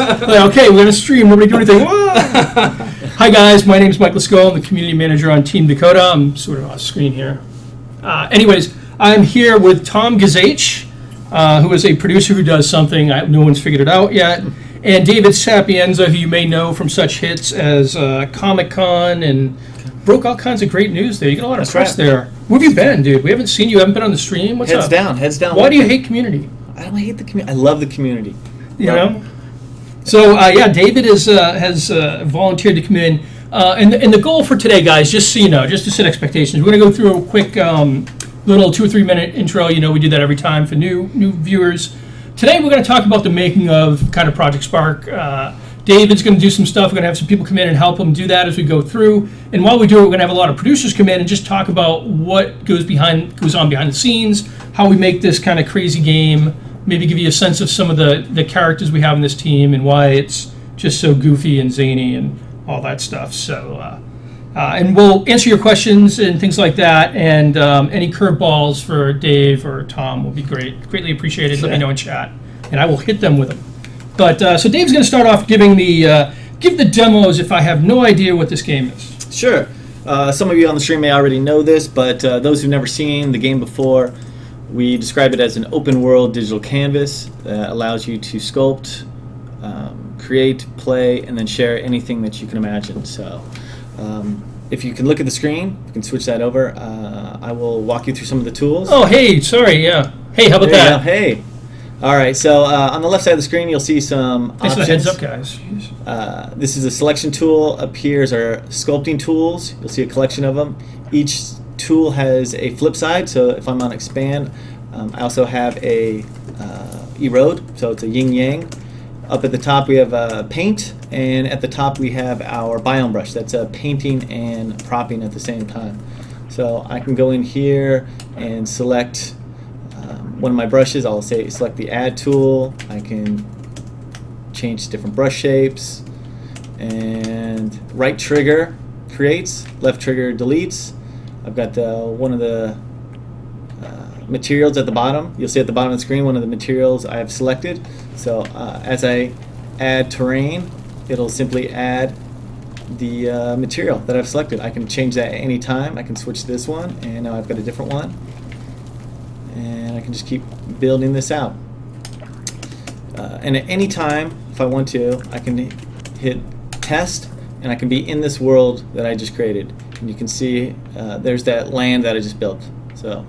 It's like, okay, we're going to stream. Nobody do anything. Hi, guys. My name is Mike Lescault. I'm the community manager on Team Dakota. I'm sort of off screen here. Anyways, I'm here with Tom Gazach, who is a producer who does something no one's figured it out yet, and David Sapienza, who you may know from such hits as Comic-Con and broke all kinds of great news there. You got a lot of press there. Where have you been, dude? We haven't seen you. Haven't been on the stream. What's up? Heads down. Why do you hate community? I don't hate the community. I love the community. You know? So, David has volunteered to come in. And the goal for today, guys, just so you know, just to set expectations, we're going to go through a quick little 2 or 3 minute intro. You know, we do that every time for new viewers. Today, we're going to talk about the making of kind of Project Spark. David's going to do some stuff. We're going to have some people come in and help him do that as we go through. And while we do it, we're going to have a lot of producers come in and just talk about what goes on behind the scenes, how we make this kind of crazy game, maybe give you a sense of some of the characters we have in this team and why it's just so goofy and zany and all that stuff. So, and we'll answer your questions and things like that. And any curveballs for Dave or Tom will be greatly appreciated. Let me know in chat, and I will hit them with them. But so Dave's going to start off giving give the demos if I have no idea what this game is. Sure. Some of you on the stream may already know this, but those who've never seen the game before, we describe it as an open world digital canvas that allows you to sculpt, create, play, and then share anything that you can imagine. So if you can look at the screen, you can switch that over. I will walk you through some of the tools. Oh, hey, sorry, yeah. Hey, how about that? Hey. All right, so on the left side of the screen, you'll see some Thanks options. for the heads up, guys. Jeez. This is a selection tool. Up here is our sculpting tools. You'll see a collection of them. Each tool has a flip side, so if I'm on expand, I also have a erode, so it's a yin-yang. Up at the top we have paint, and at the top we have our biome brush. That's painting and propping at the same time. So I can go in here and select one of my brushes. I'll select the add tool. I can change different brush shapes, and right trigger creates, left trigger deletes. I've got one of the materials at the bottom. You'll see at the bottom of the screen one of the materials I have selected. So as I add terrain, it'll simply add the material that I've selected. I can change that at any time. I can switch to this one, and now I've got a different one. And I can just keep building this out. And at any time, if I want to, I can hit test, and I can be in this world that I just created. And you can see there's that land that I just built. So,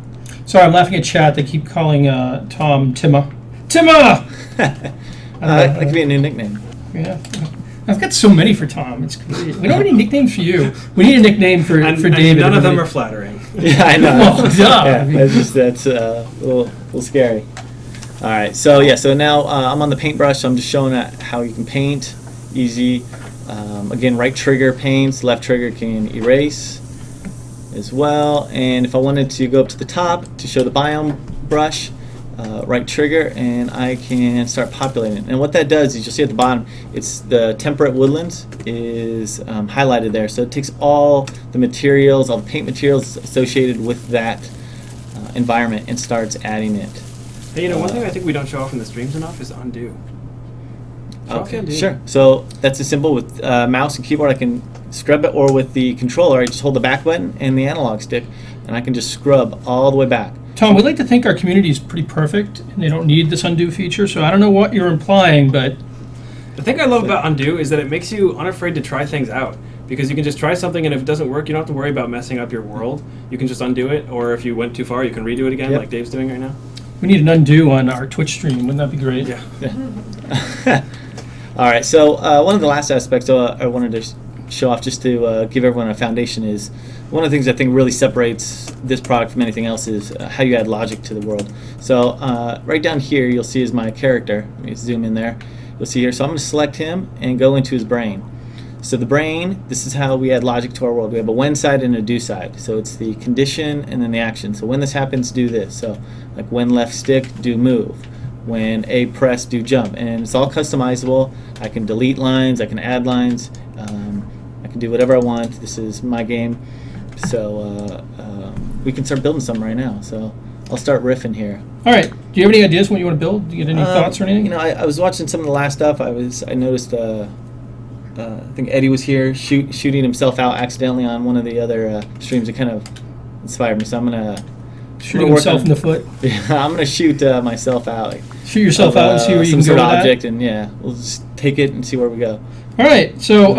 sorry, I'm laughing at chat. They keep calling Tom Timma. Timma! That could be a new nickname. Yeah. I've got so many for Tom. It's great. We don't have any nicknames for you. We need a nickname for David. And none of them are flattering. Yeah, I know. Well, duh. Yeah, that's a little scary. All right, so now I'm on the paintbrush. So I'm just showing how you can paint. Easy. Again, right trigger paints, left trigger can erase as well. And if I wanted to go up to the top to show the biome brush, right trigger, and I can start populating. And what that does is, you'll see at the bottom, it's the temperate woodlands is highlighted there. So it takes all the materials, all the paint materials associated with that environment, and starts adding it. Hey, one thing I think we don't show off in the streams enough is undo. Okay, sure. So that's as simple with mouse and keyboard. I can scrub it, or with the controller, I just hold the back button and the analog stick, and I can just scrub all the way back. Tom, we like to think our community is pretty perfect, and they don't need this undo feature, so I don't know what you're implying, but... The thing I love about undo is that it makes you unafraid to try things out, because you can just try something, and if it doesn't work, you don't have to worry about messing up your world. You can just undo it, or if you went too far, you can redo it again, like Dave's doing right now. We need an undo on our Twitch stream. Wouldn't that be great? Yeah. All right, so one of the last aspects I wanted to show off, just to give everyone a foundation, is one of the things I think really separates this product from anything else is how you add logic to the world. So right down here, you'll see is my character. Let me zoom in there. You'll see here. So I'm going to select him and go into his brain. So the brain, this is how we add logic to our world. We have a when side and a do side. So it's the condition and then the action. So when this happens, do this. So like when left stick, do move. When A press, do jump. And it's all customizable. I can delete lines. I can add lines. I can do whatever I want. This is my game. So we can start building some right now. So I'll start riffing here. All right. Do you have any ideas what you want to build? Do you get any thoughts or anything? You know, I was watching some of the last stuff. I noticed I think Eddie was here shooting himself out accidentally on one of the other streams. It kind of inspired me. So I'm gonna Shooting himself in the foot. Yeah, I'm gonna shoot myself out. Shoot yourself out and see where you can some go sort with of that. object, and yeah, we'll just take it and see where we go. All right, so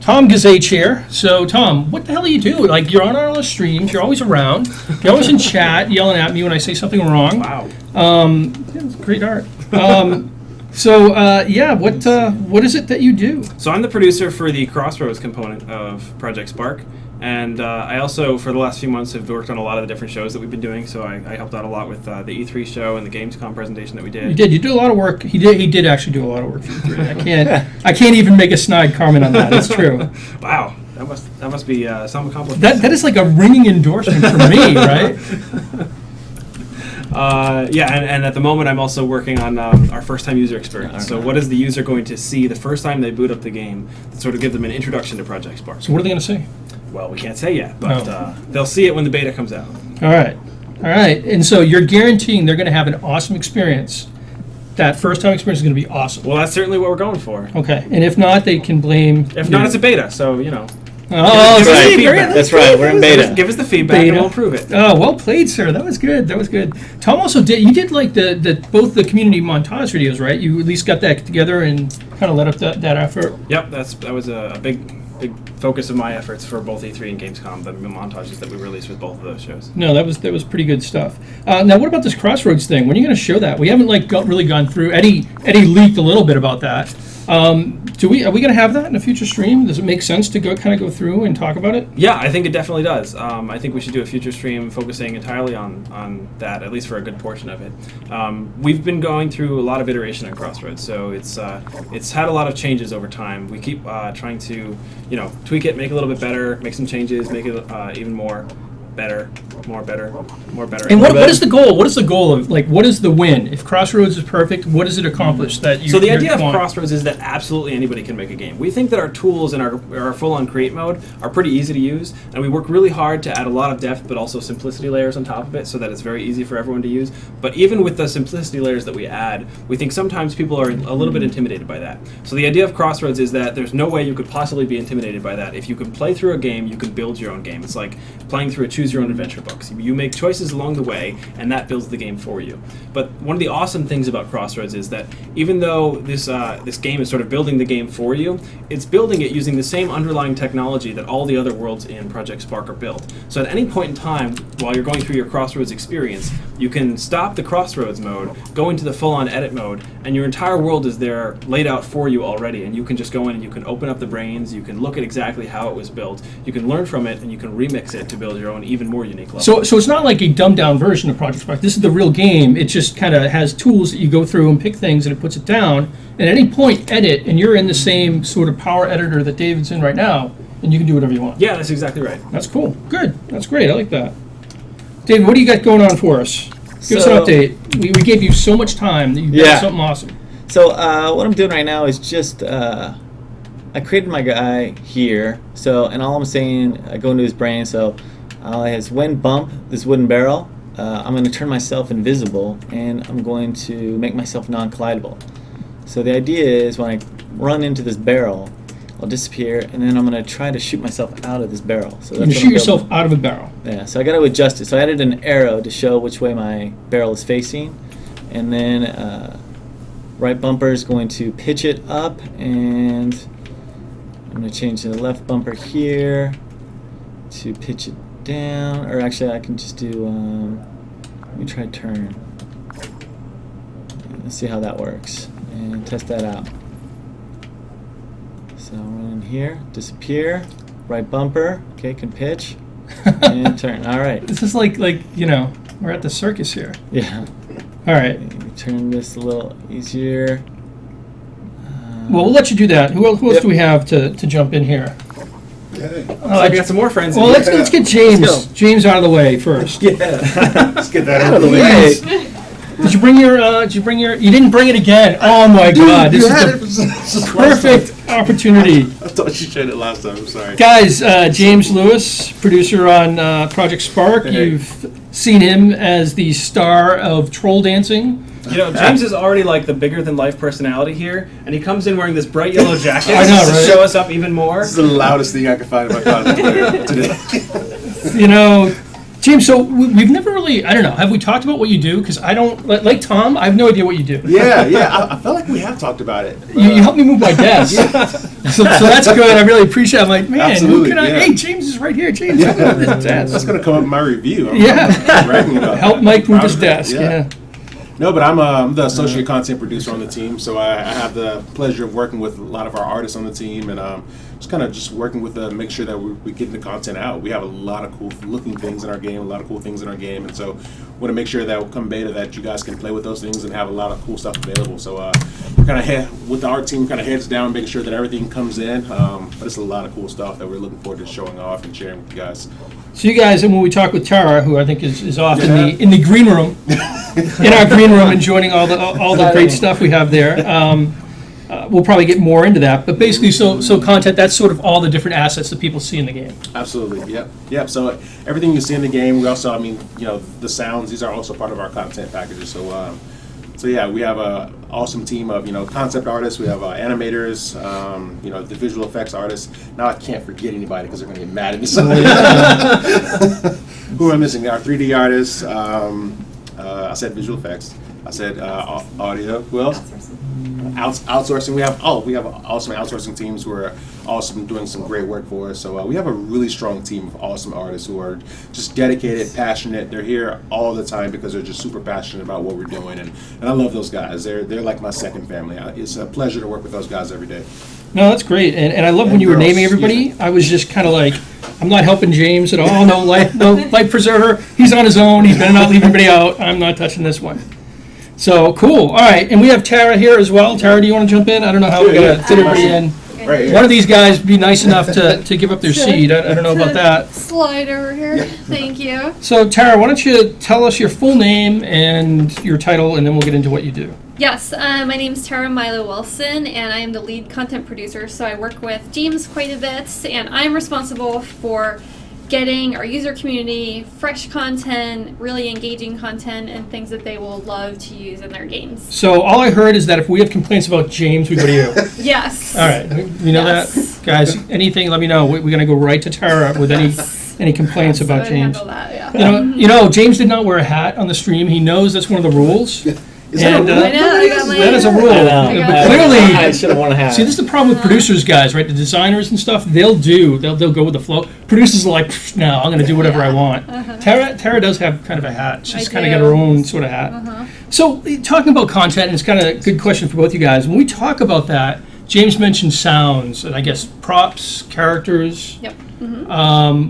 Tom Gazage here. So Tom, what the hell do you do? Like, you're on all the streams, you're always around, you're always in chat yelling at me when I say something wrong. Wow. Yeah, it's great art. What is it that you do? So I'm the producer for the Crossroads component of Project Spark. And I also, for the last few months, have worked on a lot of the different shows that we've been doing. So I helped out a lot with the E3 show and the Gamescom presentation that we did. You did. You did a lot of work. He did actually do a lot of work for E3. I can't even make a snide comment on that. It's true. Wow, that must be some accomplishment. That is like a ringing endorsement for me, right? And at the moment I'm also working on our first-time user experience. So what is the user going to see the first time they boot up the game to sort of give them an introduction to Project Spark? So what are they going to say? Well, we can't say yet, but they'll see it when the beta comes out. All right. And so you're guaranteeing they're going to have an awesome experience. That first-time experience is going to be awesome. Well, that's certainly what we're going for. Okay. And if not, they can blame... If not, it's a beta, so, you know. Oh, Give us see, the feedback. That's right. We're in beta. Give us the feedback Beta. and we'll improve it. Oh, well played, sir. That was good. Tom also did like the both the community montage videos, right? You at least got that together and kind of led up that effort. Yep, that was a big focus of my efforts for both E3 and Gamescom, the montages that we released with both of those shows. No, that was pretty good stuff. Now, what about this Crossroads thing? When are you going to show that? We haven't really gone through. Eddie leaked a little bit about that. Are we going to have that in a future stream? Does it make sense to go through and talk about it? Yeah, I think it definitely does. I think we should do a future stream focusing entirely on that, at least for a good portion of it. We've been going through a lot of iteration on Crossroads, so it's had a lot of changes over time. We keep trying to, tweak it, make it a little bit better, make some changes, make it even more better. And what is the goal? What is the goal of, like, what is the win? If Crossroads is perfect, what does it accomplish that you So the idea of want? Crossroads is that absolutely anybody can make a game. We think that our tools and our full-on create mode are pretty easy to use, and we work really hard to add a lot of depth but also simplicity layers on top of it so that it's very easy for everyone to use. But even with the simplicity layers that we add, we think sometimes people are a little bit intimidated by that. So the idea of Crossroads is that there's no way you could possibly be intimidated by that. If you can play through a game, you can build your own game. It's like playing through a choose-your-own-adventure book. So you make choices along the way, and that builds the game for you. But one of the awesome things about Crossroads is that even though this game is sort of building the game for you, it's building it using the same underlying technology that all the other worlds in Project Spark are built. So at any point in time, while you're going through your Crossroads experience, you can stop the Crossroads mode, go into the full-on edit mode, and your entire world is there laid out for you already, and you can just go in and you can open up the brains, you can look at exactly how it was built, you can learn from it, and you can remix it to build your own even more unique level. So it's not like a dumbed-down version of Project Spark. This is the real game. It just kind of has tools that you go through and pick things, and it puts it down. And at any point, edit, and you're in the same sort of power editor that David's in right now, and you can do whatever you want. Yeah, that's exactly right. That's cool. Good. That's great. I like that. David, what do you got going on for us? Give us an update. We gave you so much time that you've done something awesome. So what I'm doing right now is just I created my guy here. So and all I'm saying, I go into his brain. So as when bump this wooden barrel, I'm going to turn myself invisible, and I'm going to make myself non-collidable. So the idea is when I run into this barrel, I'll disappear, and then I'm going to try to shoot myself out of this barrel. So You shoot yourself out of a barrel. Yeah, so I got to adjust it. So I added an arrow to show which way my barrel is facing, and then right bumper is going to pitch it up, and I'm going to change the left bumper here to pitch it down, or actually I can just do, let me try turn. Let's see how that works, and test that out. So run in here, disappear, right bumper, okay, can pitch, and turn. All right. This is like we're at the circus here. Yeah. All right. Turn this a little easier. Well, we'll let you do that. Who else do we have to jump in here? Okay. So we got some more friends. Well, in let's here. get James. Let's go. James out of the way first. Yeah. Let's get that Out of the way. Did you bring your? You didn't bring it again. Oh my God! This is the perfect opportunity. I thought you showed it last time. I'm sorry. Guys, James Lewis, producer on Project Spark. Hey. You've seen him as the star of troll dancing. You know, James is already like the bigger than life personality here, and he comes in wearing this bright yellow jacket I know, just to right? show us up even more. This is the loudest thing I could find in my closet today. You know, James, so we've never really, I don't know, have we talked about what you do? Because I don't, like Tom, I have no idea what you do. Yeah, I felt like we have talked about it. You helped me move my desk. So that's good. I really appreciate it. I'm like, man, who Absolutely, can I, yeah. hey, James is right here. James, help me move this That's desk. going to come up in my review. I'm Yeah. bragging about Help that. Mike move Proud his of it, desk, yeah. No, but I'm the associate content producer on the team, so I have the pleasure of working with a lot of our artists on the team, and just kind of just working with make sure that we're getting the content out. We have a lot of cool looking things in our game, and so want to make sure that come beta that you guys can play with those things and have a lot of cool stuff available. So we're kind of with the art team, kind of heads down, making sure that everything comes in. But it's a lot of cool stuff that we're looking forward to showing off and sharing with you guys. So you guys, and when we talk with Tara, who I think is off Yeah. in the green room, in our green room, enjoying all the great stuff we have there. We'll probably get more into that, but basically, so content, that's sort of all the different assets that people see in the game. Absolutely, yep. So everything you see in the game, we also, the sounds, these are also part of our content packages. So yeah, we have a awesome team of concept artists. We have animators, the visual effects artists. Now I can't forget anybody because they're going to get mad at me. Who am I missing? Our 3D artists. I said visual effects. I said audio. Who else? Outsourcing. We have awesome outsourcing teams who are awesome, doing some great work for us. So we have a really strong team of awesome artists who are just dedicated, passionate. They're here all the time because they're just super passionate about what we're doing, and I love those guys. They're like my second family. It's a pleasure to work with those guys every day. No, that's great, and I love when you were girls, naming everybody. I was just kind of like, I'm not helping James at all. No life preserver. He's on his own. He's better not leave anybody out. I'm not touching this one. So cool. All right, and we have Tara here as well. Tara, do you want to jump in? I don't know how we're gonna fit everybody in. Right here. One of these guys be nice enough to give up their seat. I don't know about that. Slide over here. Thank you. So Tara, why don't you tell us your full name and your title, and then we'll get into what you do. Yes, my name's Tara Milo Wilson, and I am the lead content producer. So I work with James quite a bit, and I'm responsible for getting our user community fresh content, really engaging content, and things that they will love to use in their games. So all I heard is that if we have complaints about James, we go to you. Yes. All right, we know Yes. that, guys. Anything, let me know. We're gonna go right to Tara with any complaints So about I James. handle that, yeah. You know, James did not wear a hat on the stream. He knows that's one of the rules. Is that a And, rule? I know, I got my... that is a rule. I know. I But got clearly, I should have worn a hat. see, this is the problem with producers, guys, right? The designers and stuff, they'll go with the flow. Producers are like, "Pfft, no, I'm going to do whatever I want. Tara does have kind of a hat. She's I kind of do. got her own sort of hat. So, talking about content, and it's kind of a good question for both you guys. When we talk about that, James mentioned sounds, and I guess props, characters. Yep.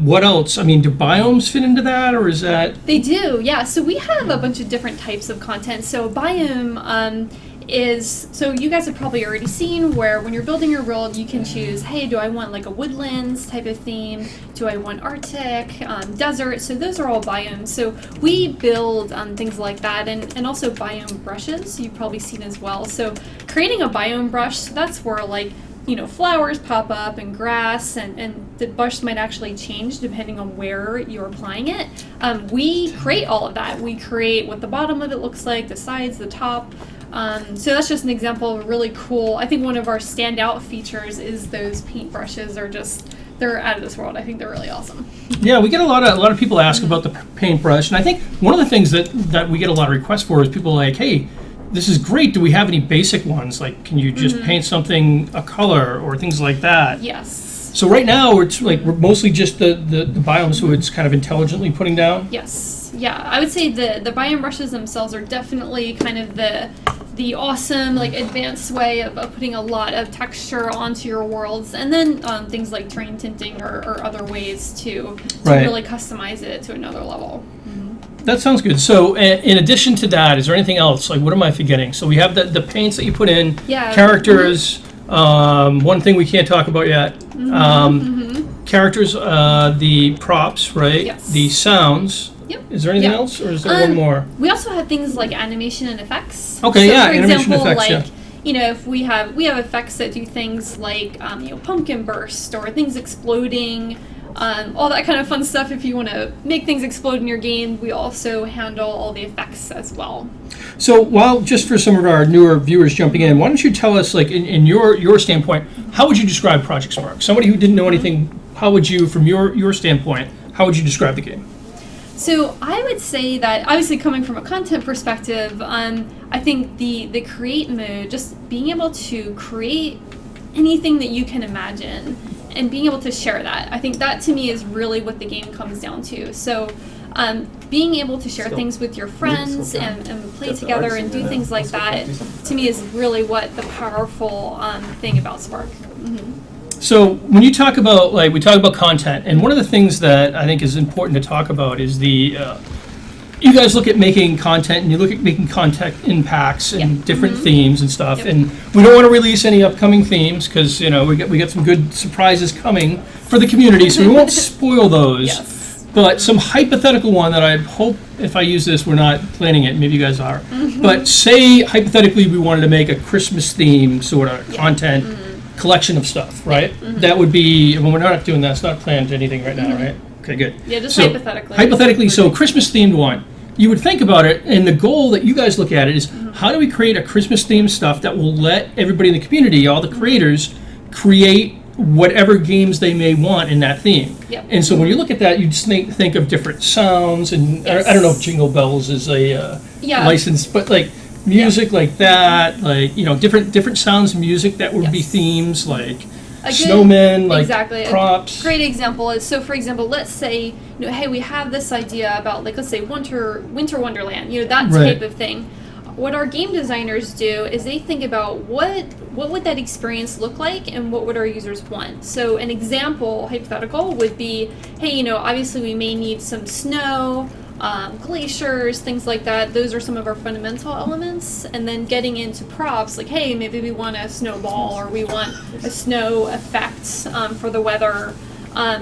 What else? I mean, do biomes fit into that, or is that? They do, yeah. So we have a bunch of different types of content. So biome is, so you guys have probably already seen where when you're building your world, you can choose, hey, do I want like a woodlands type of theme? Do I want Arctic, desert? So those are all biomes. So we build things like that, and also biome brushes you've probably seen as well. So creating a biome brush, that's where like, flowers pop up and grass, and the brush might actually change depending on where you're applying it. We create all of that. We create what the bottom of it looks like, the sides, the top. So that's just an example of a really cool, I think one of our standout features is those paint brushes are just, they're out of this world. I think they're really awesome. Yeah, we get a lot of people ask about the paintbrush, and I think one of the things that we get a lot of requests for is people like, hey, this is great. Do we have any basic ones? Like, can you just paint something a color or things like that? Yes. So right now, we're mostly just the biomes, so it's kind of intelligently putting down. Yes. Yeah, I would say the biome brushes themselves are definitely kind of the awesome, like, advanced way of putting a lot of texture onto your worlds, and then things like terrain tinting or other ways to Right. really customize it to another level. That sounds good. So in addition to that, is there anything else? Like, what am I forgetting? So we have the paints that you put in, Yeah. characters. One thing we can't talk about yet. Characters, the props, right? Yes. The sounds. Yep. Is there anything Yeah. else, or is there one more? We also have things like animation and effects. Okay, so yeah, for animation example, effects, like, yeah. if we have effects that do things like pumpkin burst or things exploding, all that kind of fun stuff. If you want to make things explode in your game, we also handle all the effects as well. So, while just for some of our newer viewers jumping in, why don't you tell us, like, in your standpoint, how would you describe Project Spark? Somebody who didn't know anything, how would you, from your standpoint, how would you describe the game? So I would say that, obviously coming from a content perspective, I think the create mode, just being able to create anything that you can imagine and being able to share that, I think that to me is really what the game comes down to. So being able to share things with your friends and play together and do things like that, to me is really what the powerful thing about Spark. So when you talk about, like, we talk about content, and one of the things that I think is important to talk about is the, you guys look at making content, and you look at making content impacts and different themes and stuff, Yep. and we don't want to release any upcoming themes because, you know, we got some good surprises coming for the community, so we won't spoil those. Yes. But some hypothetical one that I hope, if I use this, we're not planning it, maybe you guys are, but say hypothetically we wanted to make a Christmas theme sort of content collection of stuff, right? That would be, well, we're not doing that, it's not planned anything right now, right? Okay, good. Yeah, just So, hypothetically. Hypothetically, so Christmas themed one. You would think about it, and the goal that you guys look at it is how do we create a Christmas themed stuff that will let everybody in the community, all the creators, create whatever games they may want in that theme. Yep. And so when you look at that, you just think of different sounds, and Yes. I don't know if Jingle Bells is a Yeah. license, but like music like that, like, you know, different sounds of music that would be Yes. themes, like A good- snowmen, like exactly. props. A great example is, so for example, let's say, you know, hey, we have this idea about, like, let's say Winter Wonderland, you know, that Right. type of thing. What our game designers do is they think about what would that experience look like and what would our users want. So an example, hypothetical, would be, hey, you know, obviously we may need some snow, glaciers, things like that. Those are some of our fundamental elements. And then getting into props, like, hey, maybe we want a snowball or we want a snow effect for the weather.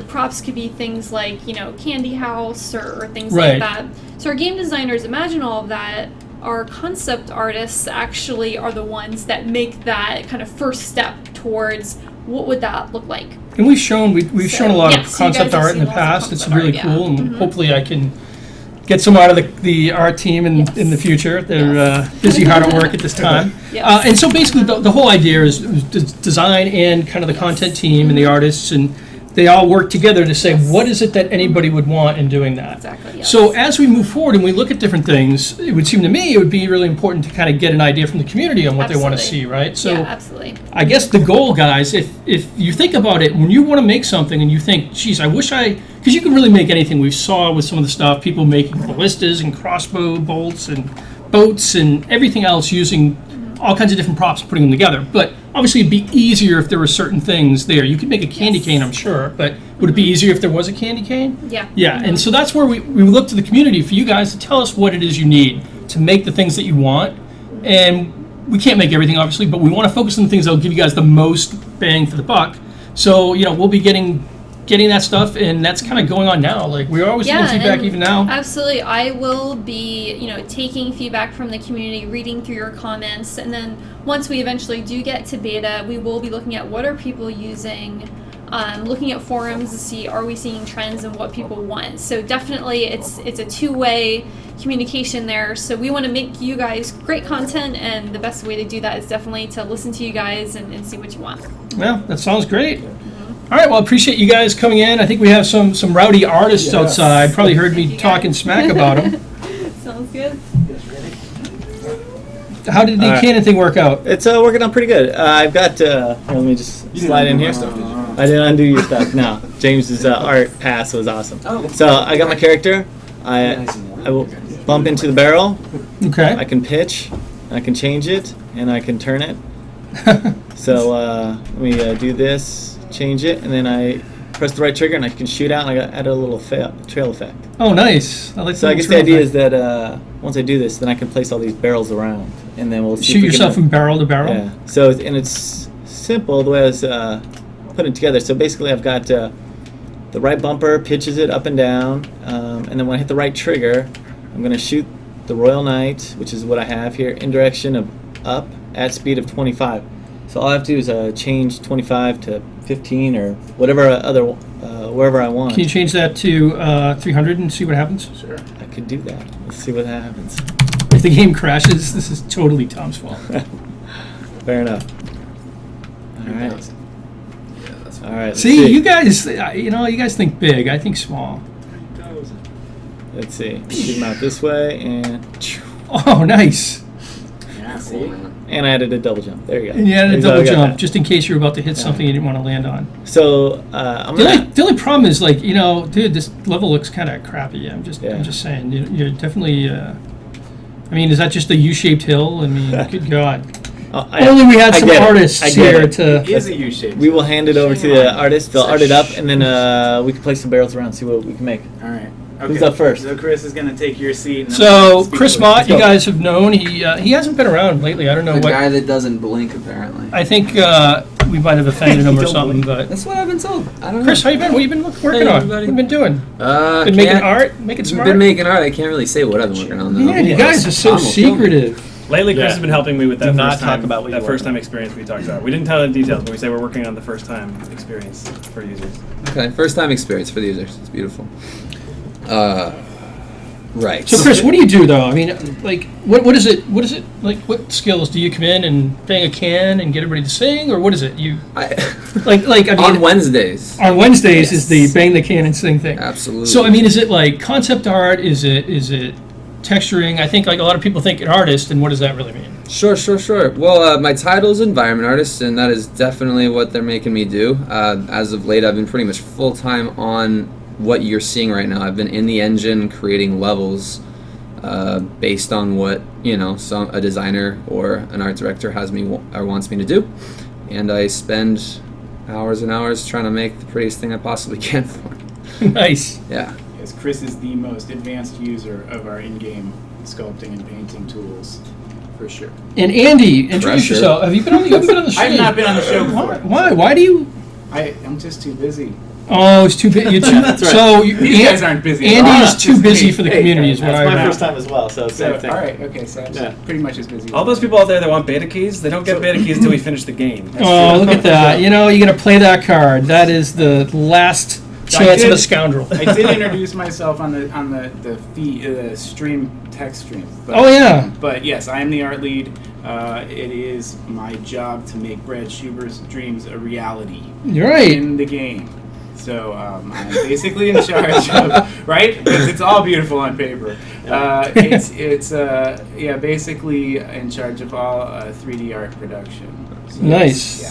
Props could be things like, you know, candy house or things Right. like that. So our game designers imagine all of that. Our concept artists actually are the ones that make that kind of first step towards what would that look like. And we've shown a lot yes, of you concept guys have art in the seen lots of past. It's concept really art, yeah. cool, and hopefully I can get some out of the art team in the future. They're busy hard at work at this time. Yes. And so basically the whole idea is design and kind of the content team and the artists, and they all work together to say, what is it that anybody would want in doing that? Exactly, yes. So as we move forward and we look at different things, it would seem to me it would be really important to kind of get an idea from the community on what they want to see, Absolutely. right? So yeah, absolutely. I guess the goal, guys, if you think about it, when you want to make something and you think, geez, I wish because you can really make anything. We saw with some of the stuff, people making ballistas and crossbow bolts and boats and everything else using all kinds of different props, putting them together. But obviously it'd be easier if there were certain things there. You could make a candy cane, I'm sure, but would it be easier if there was a candy cane? Yeah. Yeah, and so that's where we look to the community for you guys to tell us what it is you need to make the things that you want. And we can't make everything, obviously, but we want to focus on the things that will give you guys the most bang for the buck. So, you know, we'll be getting that stuff, and that's kind of going on now. Like, we're always getting feedback and even now. Absolutely. I will be, you know, taking feedback from the community, reading through your comments, and then once we eventually do get to beta, we will be looking at what are people using, looking at forums to see are we seeing trends and what people want. So definitely it's a two-way communication there. So we want to make you guys great content, and the best way to do that is definitely to listen to you guys and see what you want. Well, that sounds great. All right, well, I appreciate you guys coming in. I think we have some rowdy artists outside. Probably heard me Thank you, talking guys. smack about them. Sounds good. How did the All right. cannon thing work out? It's working out pretty good. I've got. Let me just slide in here. I didn't undo your stuff. No, James's art pass was awesome. So I got my character. I will bump into the barrel. Okay. I can pitch. I can change it, and I can turn it. So let me do this, change it, and then I press the right trigger, and I can shoot out, and I add a little trail effect. Oh, nice. I like So I guess the idea is that once I do this, then I can place all these barrels around, and then we'll see shoot if we yourself can, from barrel to barrel. Yeah. So and it's simple the way I was putting it together. So basically, I've got the right bumper pitches it up and down, and then when I hit the right trigger, I'm going to shoot the Royal Knight, which is what I have here, in direction of up at speed of 25. So all I have to do is change 25 to 15 or whatever wherever I want. Can you change that to 300 and see what happens? Sure, I could do that. Let's see what happens. If the game crashes, this is totally Tom's fault. Fair enough. All right. All right. Let's See, you guys, you guys think big. I think small. Let's see. Shoot them out this way, and Oh, nice. Yeah, see? and I added a double jump. There you go. And you had a So I double got jump, that. just in case you were about to hit something you didn't want to land on. So I'm gonna. The only problem is, like, dude, this level looks kind of crappy. I'm just Yeah. saying. You're definitely. I mean, is that just a U-shaped hill? I mean, good God. Only we had I some get it. artists I get here it. to. It is a U-shape. We will hand it over to the artist. They'll art it up, and then we can place some barrels around, see what we can make. All right. Okay. Who's up first? So Chris is going to take your seat. And So speak Chris to Mott, us. you guys have known he hasn't been around lately. I don't know The what. guy that doesn't blink, apparently. I think we might have offended him or something. But That's what I've been told. I don't Chris, know. how you been? What you been working Hey, on? everybody. What you been doing? Been Been making art, making smart. Been making art. I can't really say what I've been working on, though. Man, you guys are so Tom will kill me. secretive. Lately, Chris Yeah. has been helping me with that Do not first talk time, about what that you first work on. time experience we talked about. We didn't tell the details, but we say we're working on the first time experience for users. Okay, first time experience for the users. It's beautiful. Right. So Chris, what do you do though? I mean, like, what is it? What is it like? What skills do you come in and bang a can and get everybody to sing, or what is it? You like I mean, on Wednesdays. on Wednesdays is the Yes. bang the can and sing thing. Absolutely. So I mean, is it like concept art? Is it texturing? I think like a lot of people think an artist, and what does that really mean? Sure. Well, my title is environment artist, and that is definitely what they're making me do. As of late, I've been pretty much full time on what you're seeing right now. I've been in the engine creating levels based on what a designer or an art director has me or wants me to do, and I spend hours and hours trying to make the prettiest thing I possibly can for it. Nice. Yeah. Yes, Chris is the most advanced user of our in-game sculpting and painting tools, for sure. And Andy, introduce Pressure. yourself. Have you been on the? You haven't been on the show. I've not been on the show before. Why? Why do you? I'm just too busy. Oh, it's too big. You're too. That's right. So These guys aren't busy. Andy Ah, is too just busy me. for the Hey, community. Is what That's I my heard. first time as well, so So, same thing. all right, okay, so I'm Yeah. pretty much as busy. All those people out there that want beta keys, they don't get beta keys until we finish the game. Oh, look at that. You're going to play that card. That is the last chance of a did- scoundrel. I did introduce myself on the stream text stream. But, Oh, yeah. But yes, I am the art lead. It is my job to make Brad Schuber's dreams a reality You're right. in the game. So I'm basically in charge of, right? Because it's all beautiful on paper. It's basically in charge of all 3D art production. So Nice.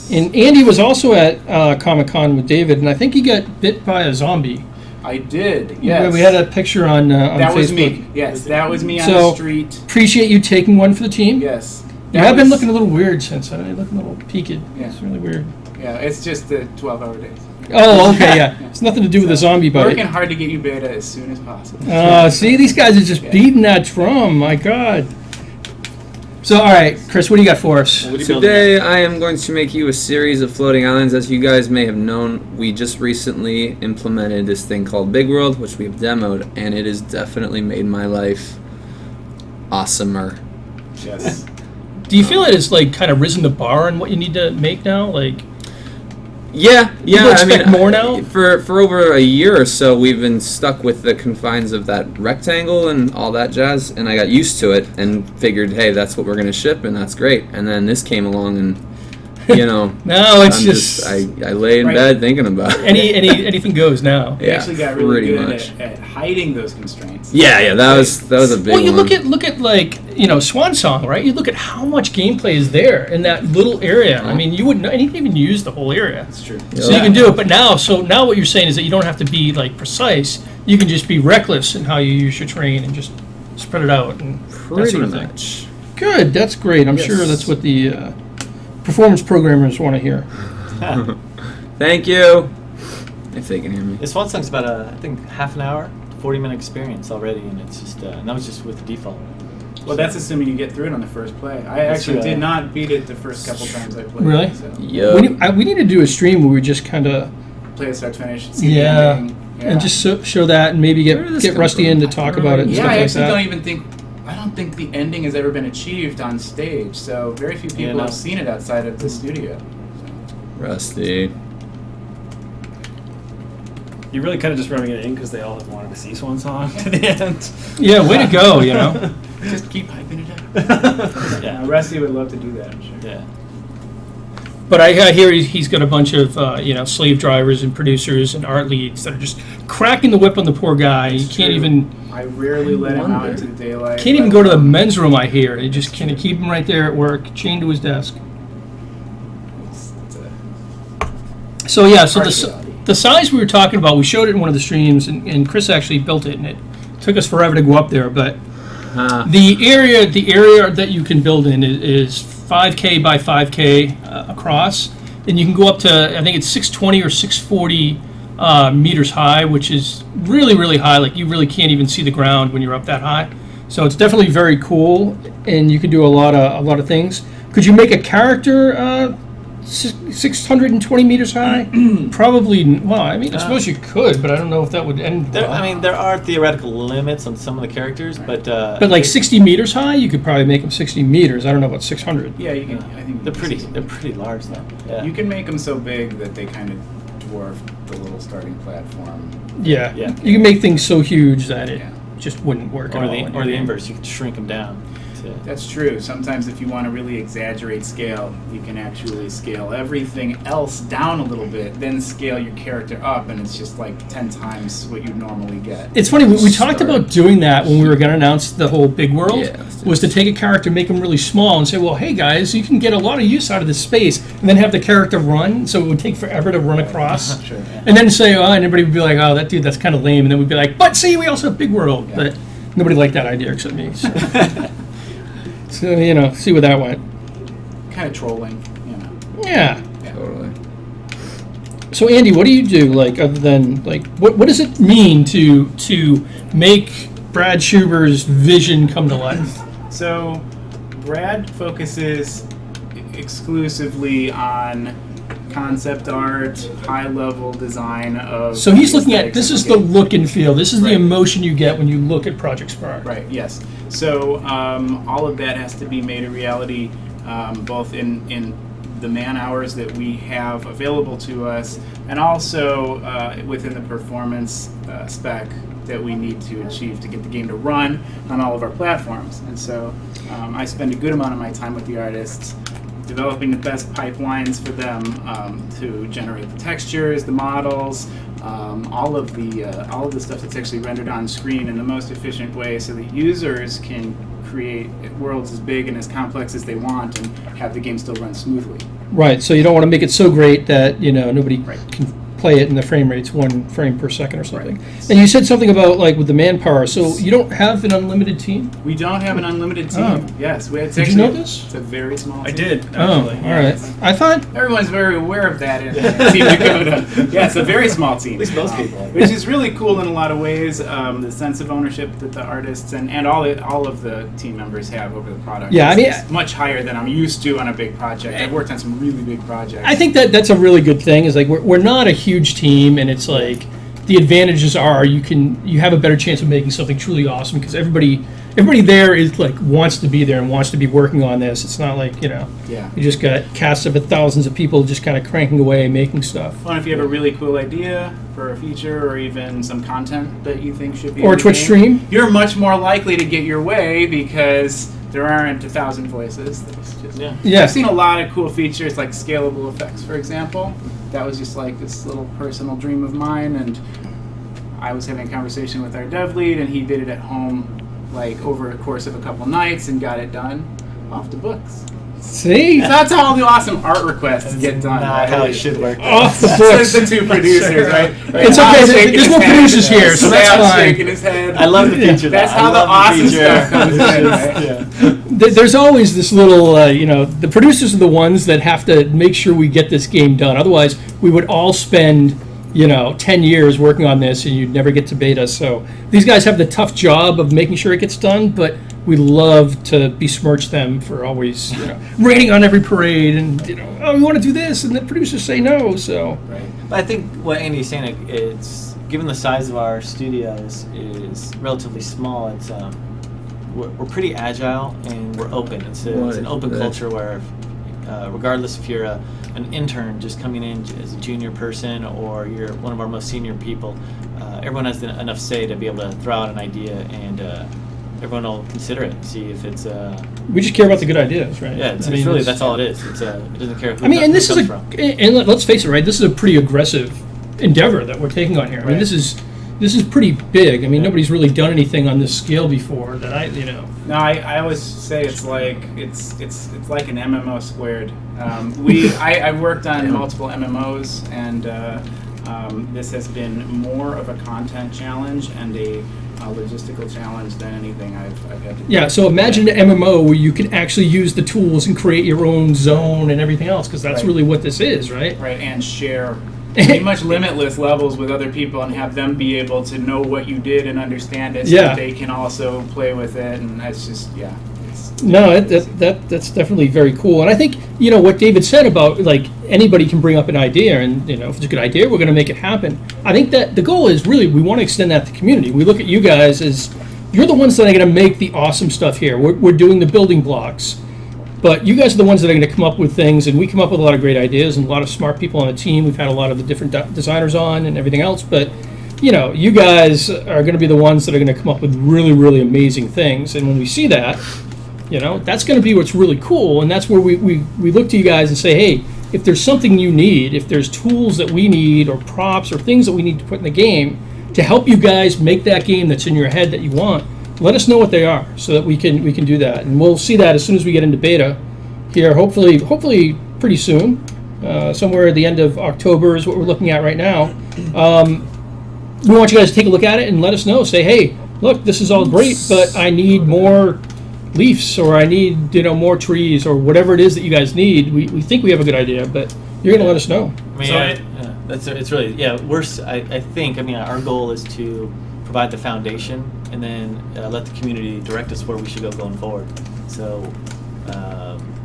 Yeah. And Andy was also at Comic-Con with David, and I think he got bit by a zombie. I did. Yes. We had a picture on that Facebook. was me. Yes, that was me on So- the street. Appreciate you taking one for the team. Yes. You That have been was- looking a little weird since then. You're looking a little peaked. Yeah. It's really weird. Yeah, it's just the 12-hour days. Oh, okay, yeah. It's nothing to do with the zombie Working bite. hard to get you beta as soon as possible. See, these guys are just Yeah. beating that drum. My God. So, all right, Chris, what do you got for us? What are you building? Today I am going to make you a series of floating islands. As you guys may have known, we just recently implemented this thing called Big World, which we've demoed, and it has definitely made my life awesomer. Yes. Do you feel it has like kind of risen the bar on what you need to make now? Like, Yeah. People expect more now? For over a year or so, we've been stuck with the confines of that rectangle and all that jazz, and I got used to it and figured, hey, that's what we're going to ship, and that's great. And then this came along, and now it's I'm just, I lay in Right. bed thinking about it. anything goes now. We actually got really pretty good much. at hiding those constraints. Yeah, that was a big Well, you one. look at like Swan Song, right? You look at how much gameplay is there in that little area. I mean, you wouldn't even use the whole area, That's true. so you can do it. But now what you're saying is that you don't have to be like precise. You can just be reckless in how you use your terrain and just spread it out and that pretty sort of thing. much. Good, that's great. I'm sure Yes. that's what the performance programmers want to hear. Thank you. If they can hear me. This one song's about I think half an hour, 40-minute experience already, and it's just and that was just with the default. Well, that's assuming you get through it on the first play. I That's actually true, did not beat it the first couple times I played. Really? So. Yo. We need to do a stream where we just kind of Play it start to finish. See the yeah, ending. Yeah. and just show that and maybe Where did this get come Rusty from? in to talk about it and Yeah, stuff I like actually that. don't even think. I don't think the ending has ever been achieved on stage. So very few people no. have seen it outside of the studio. Rusty. You really could have just rubbing it in because they all have wanted to see Swan Song to the end. Yeah, way to go, you know. Just keep hyping it up. Yeah. Rusty would love to do that, I'm sure. Yeah. But I hear he's got a bunch of slave drivers and producers and art leads that are just cracking the whip on the poor guy. You can't even I rarely let him out into the daylight. can't even go to the men's room. I hear you just kind of keep him right there at work, chained to his desk. It's So yeah, so Hard reality. the size we were talking about, we showed it in one of the streams, and Chris actually built it, and it took us forever to go up there. But the area that you can build in is 5K by 5K across, and you can go up to, I think it's 620 or 640 meters high, which is really, really high. Like you really can't even see the ground when you're up that high. So it's definitely very cool, and you can do a lot of things. Could you make a character 620 meters high? Probably. Well, I mean, I suppose you could, but I don't know if that would end. There, well. I mean, there are theoretical limits on some of the characters, but Like 60 meters high, you could probably make them 60 meters. I don't know about 600. Yeah, you can. I think they're pretty large though. Yeah. You can make them so big that they kind of dwarf the little starting platform. Yeah. Yeah. You can make things so huge that it Yeah. just wouldn't work at or all. the in your or the game. inverse. You could shrink them down. That's true. Sometimes if you want to really exaggerate scale, you can actually scale everything else down a little bit, then scale your character up, and it's just like 10 times what you'd normally get. It's funny, we talked about doing that when we were going to announce the whole big world, Yeah, let's do was to take a character, make them really small, and say, well, hey guys, you can get a lot of use out of this space, and then have the character run, so it would take forever to run across. Sure. Yeah. And then say, and everybody would be like, oh, that dude, that's kind of lame, and then we'd be like, but see, we also have big world. Yeah. But nobody liked that idea except me. So, so see where that went. Kind of trolling, you know. Yeah. Totally. So Andy, what do you do, like, other than, like, what does it mean to make Brad Schuber's vision come to life? So, Brad focuses exclusively on concept art, high-level design of. So he's looking at, aesthetics this of is the the game. look and feel, this is the Right. emotion you get when you look at Project Spark. Right. Yes. So all of that has to be made a reality, both in the man hours that we have available to us, and also within the performance spec that we need to achieve to get the game to run on all of our platforms. And so I spend a good amount of my time with the artists, developing the best pipelines for them to generate the textures, the models, all of the stuff that's actually rendered on screen in the most efficient way, so that users can create worlds as big and as complex as they want and have the game still run smoothly. Right, so you don't want to make it so great that, nobody Right. can play it and the frame rate's 1 frame per second or something. And you said something about, like, with the manpower, so you don't have an unlimited team? We don't have an unlimited team. Oh. Yes, it's Did you actually know this? It's a very small team. I did, Oh, actually. all right. I thought, Everyone's very aware of that in Team Dakota. Yeah, it's a very small team. At least most people. Which is really cool in a lot of ways. The sense of ownership that the artists and all of the team members have over the product Yeah, I mean, is much higher than I'm used to on a big project. I've worked on some really big projects. I think that's a really good thing, is like, we're not a huge team, and it's like, the advantages are you have a better chance of making something truly awesome, because everybody there is like wants to be there and wants to be working on this. It's not like Yeah. you just got casts of thousands of people just kind of cranking away making stuff. Well, if you have a really cool idea for a feature or even some content that you think should be Or in a the Twitch game, stream. you're much more likely to get your way because there aren't 1,000 voices. There's just, Yeah. I've seen a lot of cool features like scalable effects, for example. That was just like this little personal dream of mine, and I was having a conversation with our dev lead, and he did it at home like over a course of a couple nights and got it done off the books. See? So that's how all the awesome art requests get done. Not how it should work. Off the Says books. the two producers, right? It's Sal's okay, shaking there's his more head. producers here, so that's Sal's fine. shaking his head. I love the feature. That's though. how I the love awesome feature. stuff comes in, right? Yeah. There's always this little, the producers are the ones that have to make sure we get this game done. Otherwise, we would all spend, 10 years working on this and you'd never get to beta. So these guys have the tough job of making sure it gets done, but we love to besmirch them for always, raining on every parade and, we want to do this, and the producers say no, so. Right. But I think what Andy's saying is, given the size of our studios is relatively small, it's we're pretty agile and we're open. It's an open culture where regardless if you're an intern just coming in as a junior person or you're one of our most senior people. Everyone has enough say to be able to throw out an idea, and everyone will consider it, see if it's. We just care about the good ideas, right? Yeah, it's really that's all it is. It doesn't care who. I mean, and this who is comes from. and let's face it, right? This is a pretty aggressive endeavor that we're taking on here. I mean, this is pretty big. I mean, nobody's really done anything on this scale before that No, I always say it's like like an MMO squared. I've worked on multiple MMOs, and this has been more of a content challenge and a logistical challenge than anything I've had to do. Yeah, so imagine an MMO where you can actually use the tools and create your own zone and everything else, because that's really what this is, right? Right, and share pretty much limitless levels with other people and have them be able to know what you did and understand it so that they can also play with it, and that's just, No, that's definitely very cool. And I think, what David said about, like, anybody can bring up an idea, and, if it's a good idea, we're going to make it happen. I think that the goal is really, we want to extend that to the community. We look at you guys as, you're the ones that are going to make the awesome stuff here. We're doing the building blocks. But you guys are the ones that are going to come up with things, and we come up with a lot of great ideas and a lot of smart people on the team. We've had a lot of the different designers on and everything else. But, you guys are going to be the ones that are going to come up with really, really amazing things. And when we see that, that's going to be what's really cool, and that's where we look to you guys and say, hey, if there's something you need, if there's tools that we need or props or things that we need to put in the game to help you guys make that game that's in your head that you want, let us know what they are so that we can do that. And we'll see that as soon as we get into beta here, hopefully pretty soon, somewhere at the end of October is what we're looking at right now. We want you guys to take a look at it and let us know. Say, hey, look, this is all great, but I need more leaves, or I need more trees, or whatever it is that you guys need. We think we have a good idea, but you're going to let us know. I mean, it's really I think our goal is to provide the foundation and then let the community direct us where we should go going forward. So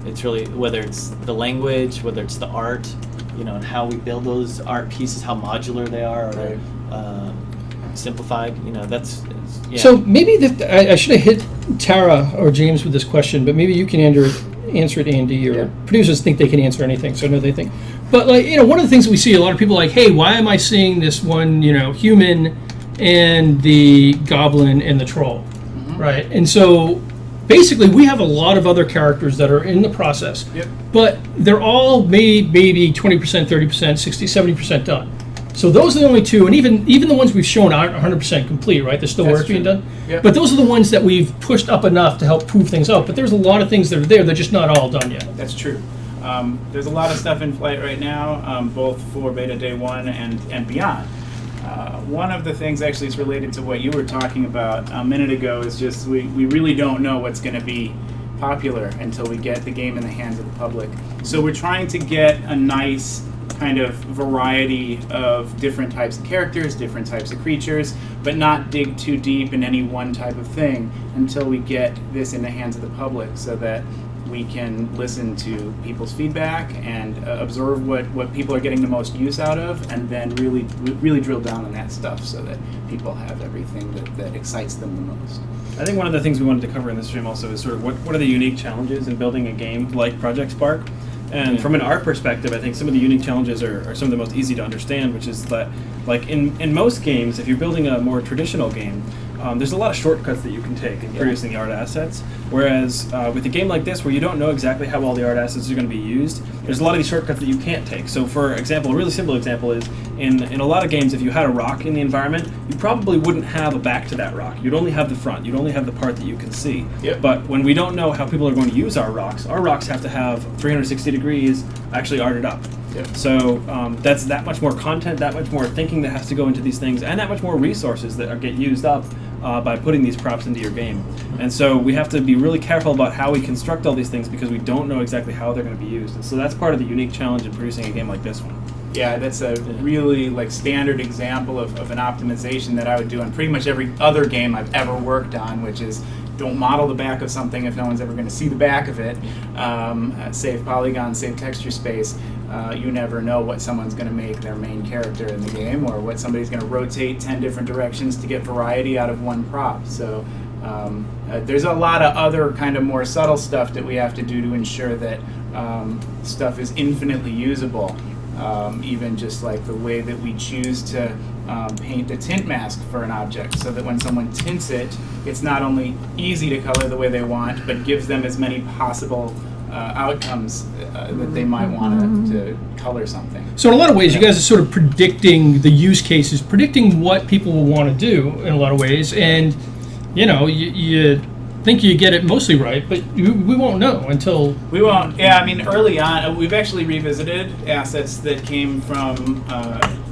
it's really, whether it's the language, whether it's the art, and how we build those art pieces, how modular they are, or simplified. So maybe I should have hit Tara or James with this question, but maybe you can answer it, Andy, or producers think they can answer anything, so I know they think. But one of the things that we see, a lot of people are like, hey, why am I seeing this one, human and the goblin and the troll, right? And so basically we have a lot of other characters that are in the process, but they're all maybe 20%, 30%, 60, 70% done. So those are the only two, and even the ones we've shown aren't 100% complete, right? There's still work being done. Yep. But those are the ones that we've pushed up enough to help prove things out. But there's a lot of things that are there, they're just not all done yet. That's true. There's a lot of stuff in flight right now, both for beta day 1 and beyond. One of the things actually is related to what you were talking about a minute ago is just we really don't know what's going to be popular until we get the game in the hands of the public. So we're trying to get a nice kind of variety of different types of characters, different types of creatures, but not dig too deep in any one type of thing until we get this in the hands of the public, so that we can listen to people's feedback and observe what people are getting the most use out of, and then really drill down on that stuff so that people have everything that excites them the most. I think one of the things we wanted to cover in this stream also is sort of what are the unique challenges in building a game like Project Spark. And from an art perspective, I think some of the unique challenges are some of the most easy to understand, which is that, like in most games, if you're building a more traditional game, there's a lot of shortcuts that you can take in producing the art assets. Whereas with a game like this, where you don't know exactly how all the art assets are going to be used, there's a lot of these shortcuts that you can't take. So for example, a really simple example is, in a lot of games, if you had a rock in the environment, you probably wouldn't have a back to that rock. You'd only have the front. You'd only have the part that you can see. Yep. But when we don't know how people are going to use our rocks have to have 360 degrees actually arted up. Yep. So that's that much more content, that much more thinking that has to go into these things, and that much more resources that get used up by putting these props into your game. And so we have to be really careful about how we construct all these things, because we don't know exactly how they're going to be used. And so that's part of the unique challenge in producing a game like this one. Yeah, that's a really standard example of an optimization that I would do on pretty much every other game I've ever worked on, which is don't model the back of something if no one's ever going to see the back of it. Save polygons, save texture space. You never know what someone's going to make their main character in the game, or what somebody's going to rotate 10 different directions to get variety out of one prop. So there's a lot of other kind of more subtle stuff that we have to do to ensure that stuff is infinitely usable. Even just like the way that we choose to paint a tint mask for an object, so that when someone tints it, it's not only easy to color the way they want, but gives them as many possible outcomes that they might want to color something. So in a lot of ways, you guys are sort of predicting the use cases, predicting what people will want to do in a lot of ways, and you think you get it mostly right, but we won't know until... We won't. Yeah, I mean, early on, we've actually revisited assets that came from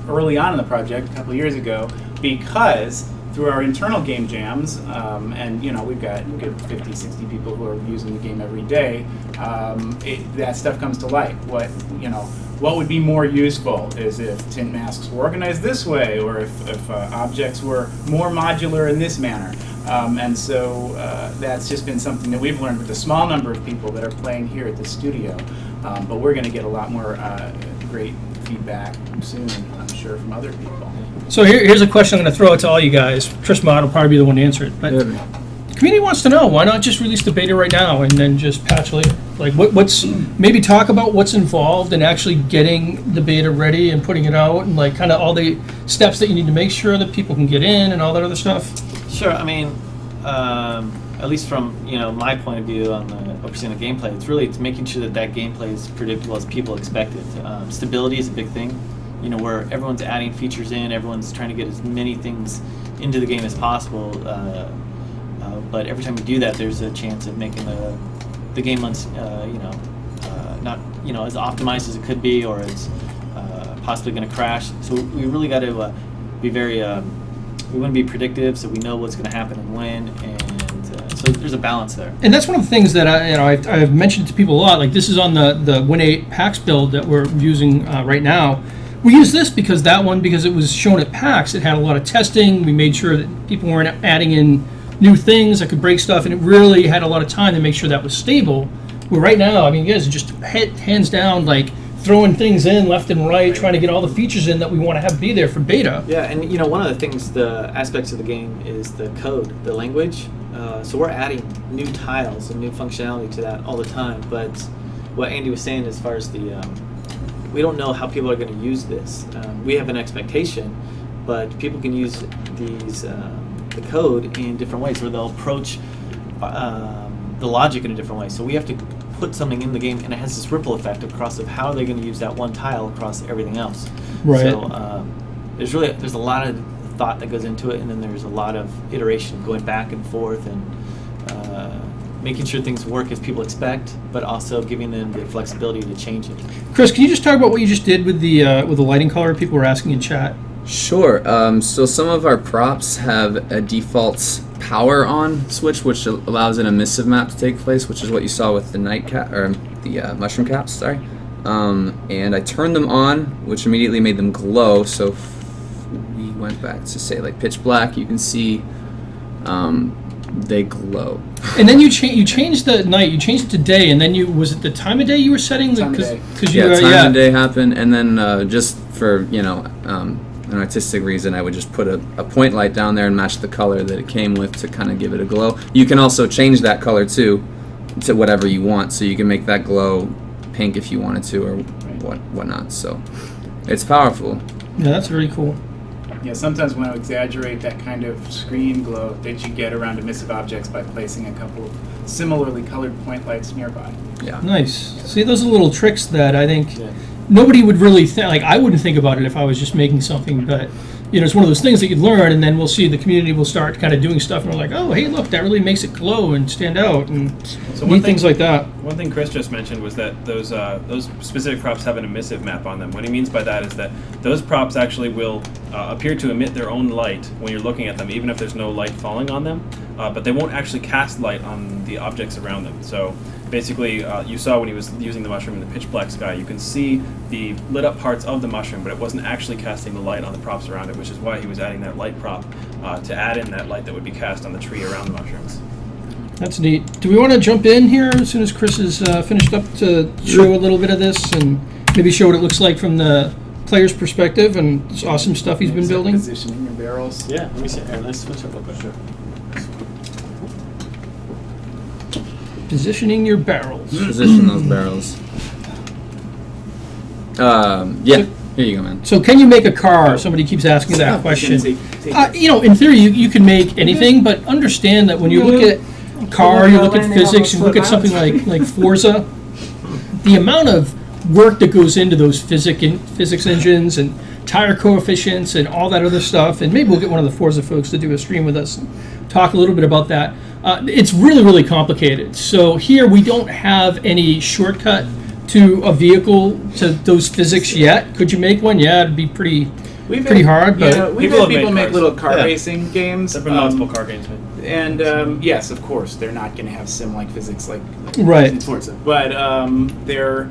early on in the project, a couple of years ago, because through our internal game jams, and we've got 50, 60 people who are using the game every day, that stuff comes to light. What would be more useful is if tint masks were organized this way, or if objects were more modular in this manner. And so that's just been something that we've learned with the small number of people that are playing here at the studio. But we're going to get a lot more great feedback soon, I'm sure, from other people. So here's a question I'm going to throw out to all you guys. Chris Mott will probably be the one to answer it. But the community wants to know, why not just release the beta right now and then just patch later? Like, what's maybe talk about what's involved in actually getting the beta ready and putting it out, and like kind of all the steps that you need to make sure that people can get in and all that other stuff. Sure. I mean, at least from my point of view on overseeing the gameplay, it's making sure that gameplay is predictable as people expect it. Stability is a big thing. Where everyone's adding features in, everyone's trying to get as many things into the game as possible. But every time you do that, there's a chance of making the game not as optimized as it could be, or it's possibly going to crash. So we really got to be very. We want to be predictive, so we know what's going to happen and when, and so there's a balance there. And that's one of the things that I've mentioned to people a lot. Like, this is on the Win8 PAX build that we're using right now. We use this because it was shown at PAX. It had a lot of testing. We made sure that people weren't adding in new things that could break stuff, and it really had a lot of time to make sure that was stable. Where right now, I mean, you guys are just hands down, like, throwing things in left and right, trying to get all the features in that we want to have be there for beta. Yeah, and one of the things, the aspects of the game is the code, the language. So we're adding new tiles and new functionality to that all the time. But what Andy was saying as far as we don't know how people are going to use this. We have an expectation, but people can use the code in different ways, where they'll approach the logic in a different way. So we have to put something in the game, and it has this ripple effect across of how they're going to use that one tile across everything else. Right. So there's a lot of thought that goes into it, and then there's a lot of iteration going back and forth, and making sure things work as people expect, but also giving them the flexibility to change it. Chris, can you just talk about what you just did with the lighting color? People were asking in chat. Sure. So some of our props have a default power on switch, which allows an emissive map to take place, which is what you saw with the the mushroom caps. Sorry. And I turned them on, which immediately made them glow. So if we went back to say like pitch black, you can see they glow. And then you changed the night. You changed it to day, and then was it the time of day you were setting? Time of day. Time of day happened, and then just for an artistic reason, I would just put a point light down there and match the color that it came with to kind of give it a glow. You can also change that color too to whatever you want, so you can make that glow pink if you wanted to, or whatnot. So it's powerful. Yeah, that's very cool. Yeah, sometimes when I exaggerate that kind of screen glow that you get around emissive objects by placing a couple of similarly colored point lights nearby. Yeah. Nice. See, those are little tricks that I think nobody would really think. Like, I wouldn't think about it if I was just making something, but it's one of those things that you learn, and then we'll see the community will start kind of doing stuff, and we're like, oh, hey, look, that really makes it glow and stand out, and things like that. One thing Chris just mentioned was that those specific props have an emissive map on them. What he means by that is that those props actually will appear to emit their own light when you're looking at them, even if there's no light falling on them, but they won't actually cast light on the objects around them. So basically, you saw when he was using the mushroom in the pitch black sky, you can see the lit up parts of the mushroom, but it wasn't actually casting the light on the props around it, which is why he was adding that light prop to add in that light that would be cast on the tree around the mushrooms. That's neat. Do we want to jump in here as soon as Chris is finished up to show a little bit of this and maybe show what it looks like from the player's perspective and this awesome stuff he's been building? Positioning your barrels. Yeah, let me see. Here, let's switch up real quick. Sure. Positioning your barrels. Position those barrels. Yeah. Here you go, man. So can you make a car? Somebody keeps asking that question. Take In theory, you can make anything, but understand that when you look at car, you look at physics, you look at something like Forza, the amount of work that goes into those physics engines and tire coefficients and all that other stuff, and maybe we'll get one of the Forza folks to do a stream with us and talk a little bit about that. It's really, really complicated. So here we don't have any shortcut to a vehicle to those physics yet. Could you make one? Yeah, it'd be pretty hard. But Yeah, we've People had have people made make cars. little car Yeah. racing games. There've been multiple car games made. And yes, of course, they're not going to have sim-like physics like right. in Forza. But they're,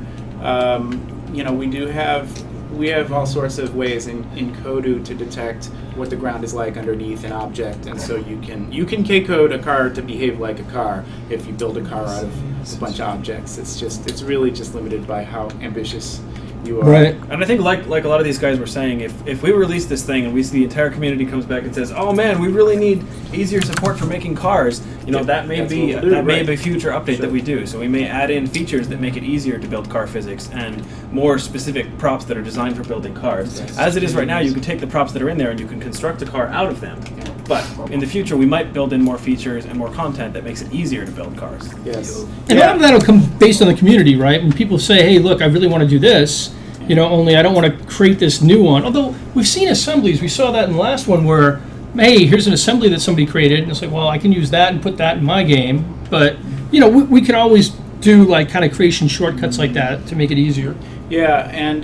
we have all sorts of ways in Kodu to detect what the ground is like underneath an object, and so you can K-code a car to behave like a car if you build a car out of a bunch of objects. It's really just limited by how ambitious you are. Right. And I think like a lot of these guys were saying, if we release this thing and we see the entire community comes back and says, oh man, we really need easier support for making cars, that may That's be what we'll do, be right. a future update that we do. So we may add in features that make it easier to build car physics and more specific props that are designed for building cars. As it is right now, you can take the props that are in there and you can construct a car out of them. But in the future, we might build in more features and more content that makes it easier to build cars. Yes. And a lot of that will come based on the community, right? When people say, hey, look, I really want to do this, only I don't want to create this new one. Although we've seen assemblies, we saw that in the last one where, hey, here's an assembly that somebody created, and it's like, well, I can use that and put that in my game. But, we can always do like kind of creation shortcuts like that to make it easier. Yeah, and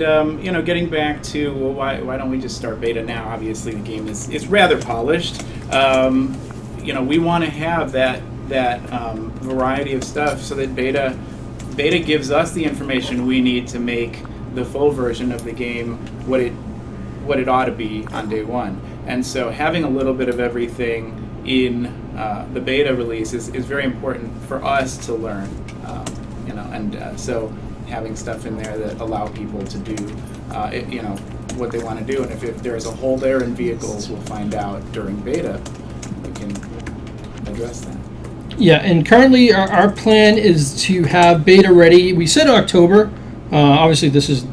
getting back to why don't we just start beta now? Obviously, the game is rather polished. We want to have that variety of stuff so that beta gives us the information we need to make the full version of the game what it ought to be on day one. And so having a little bit of everything in the beta release is very important for us to learn. So having stuff in there that allow people to do what they want to do. And if there's a hole there in vehicles, we'll find out during beta. We can address that. Yeah, and currently our plan is to have beta ready. We said October. Obviously, this is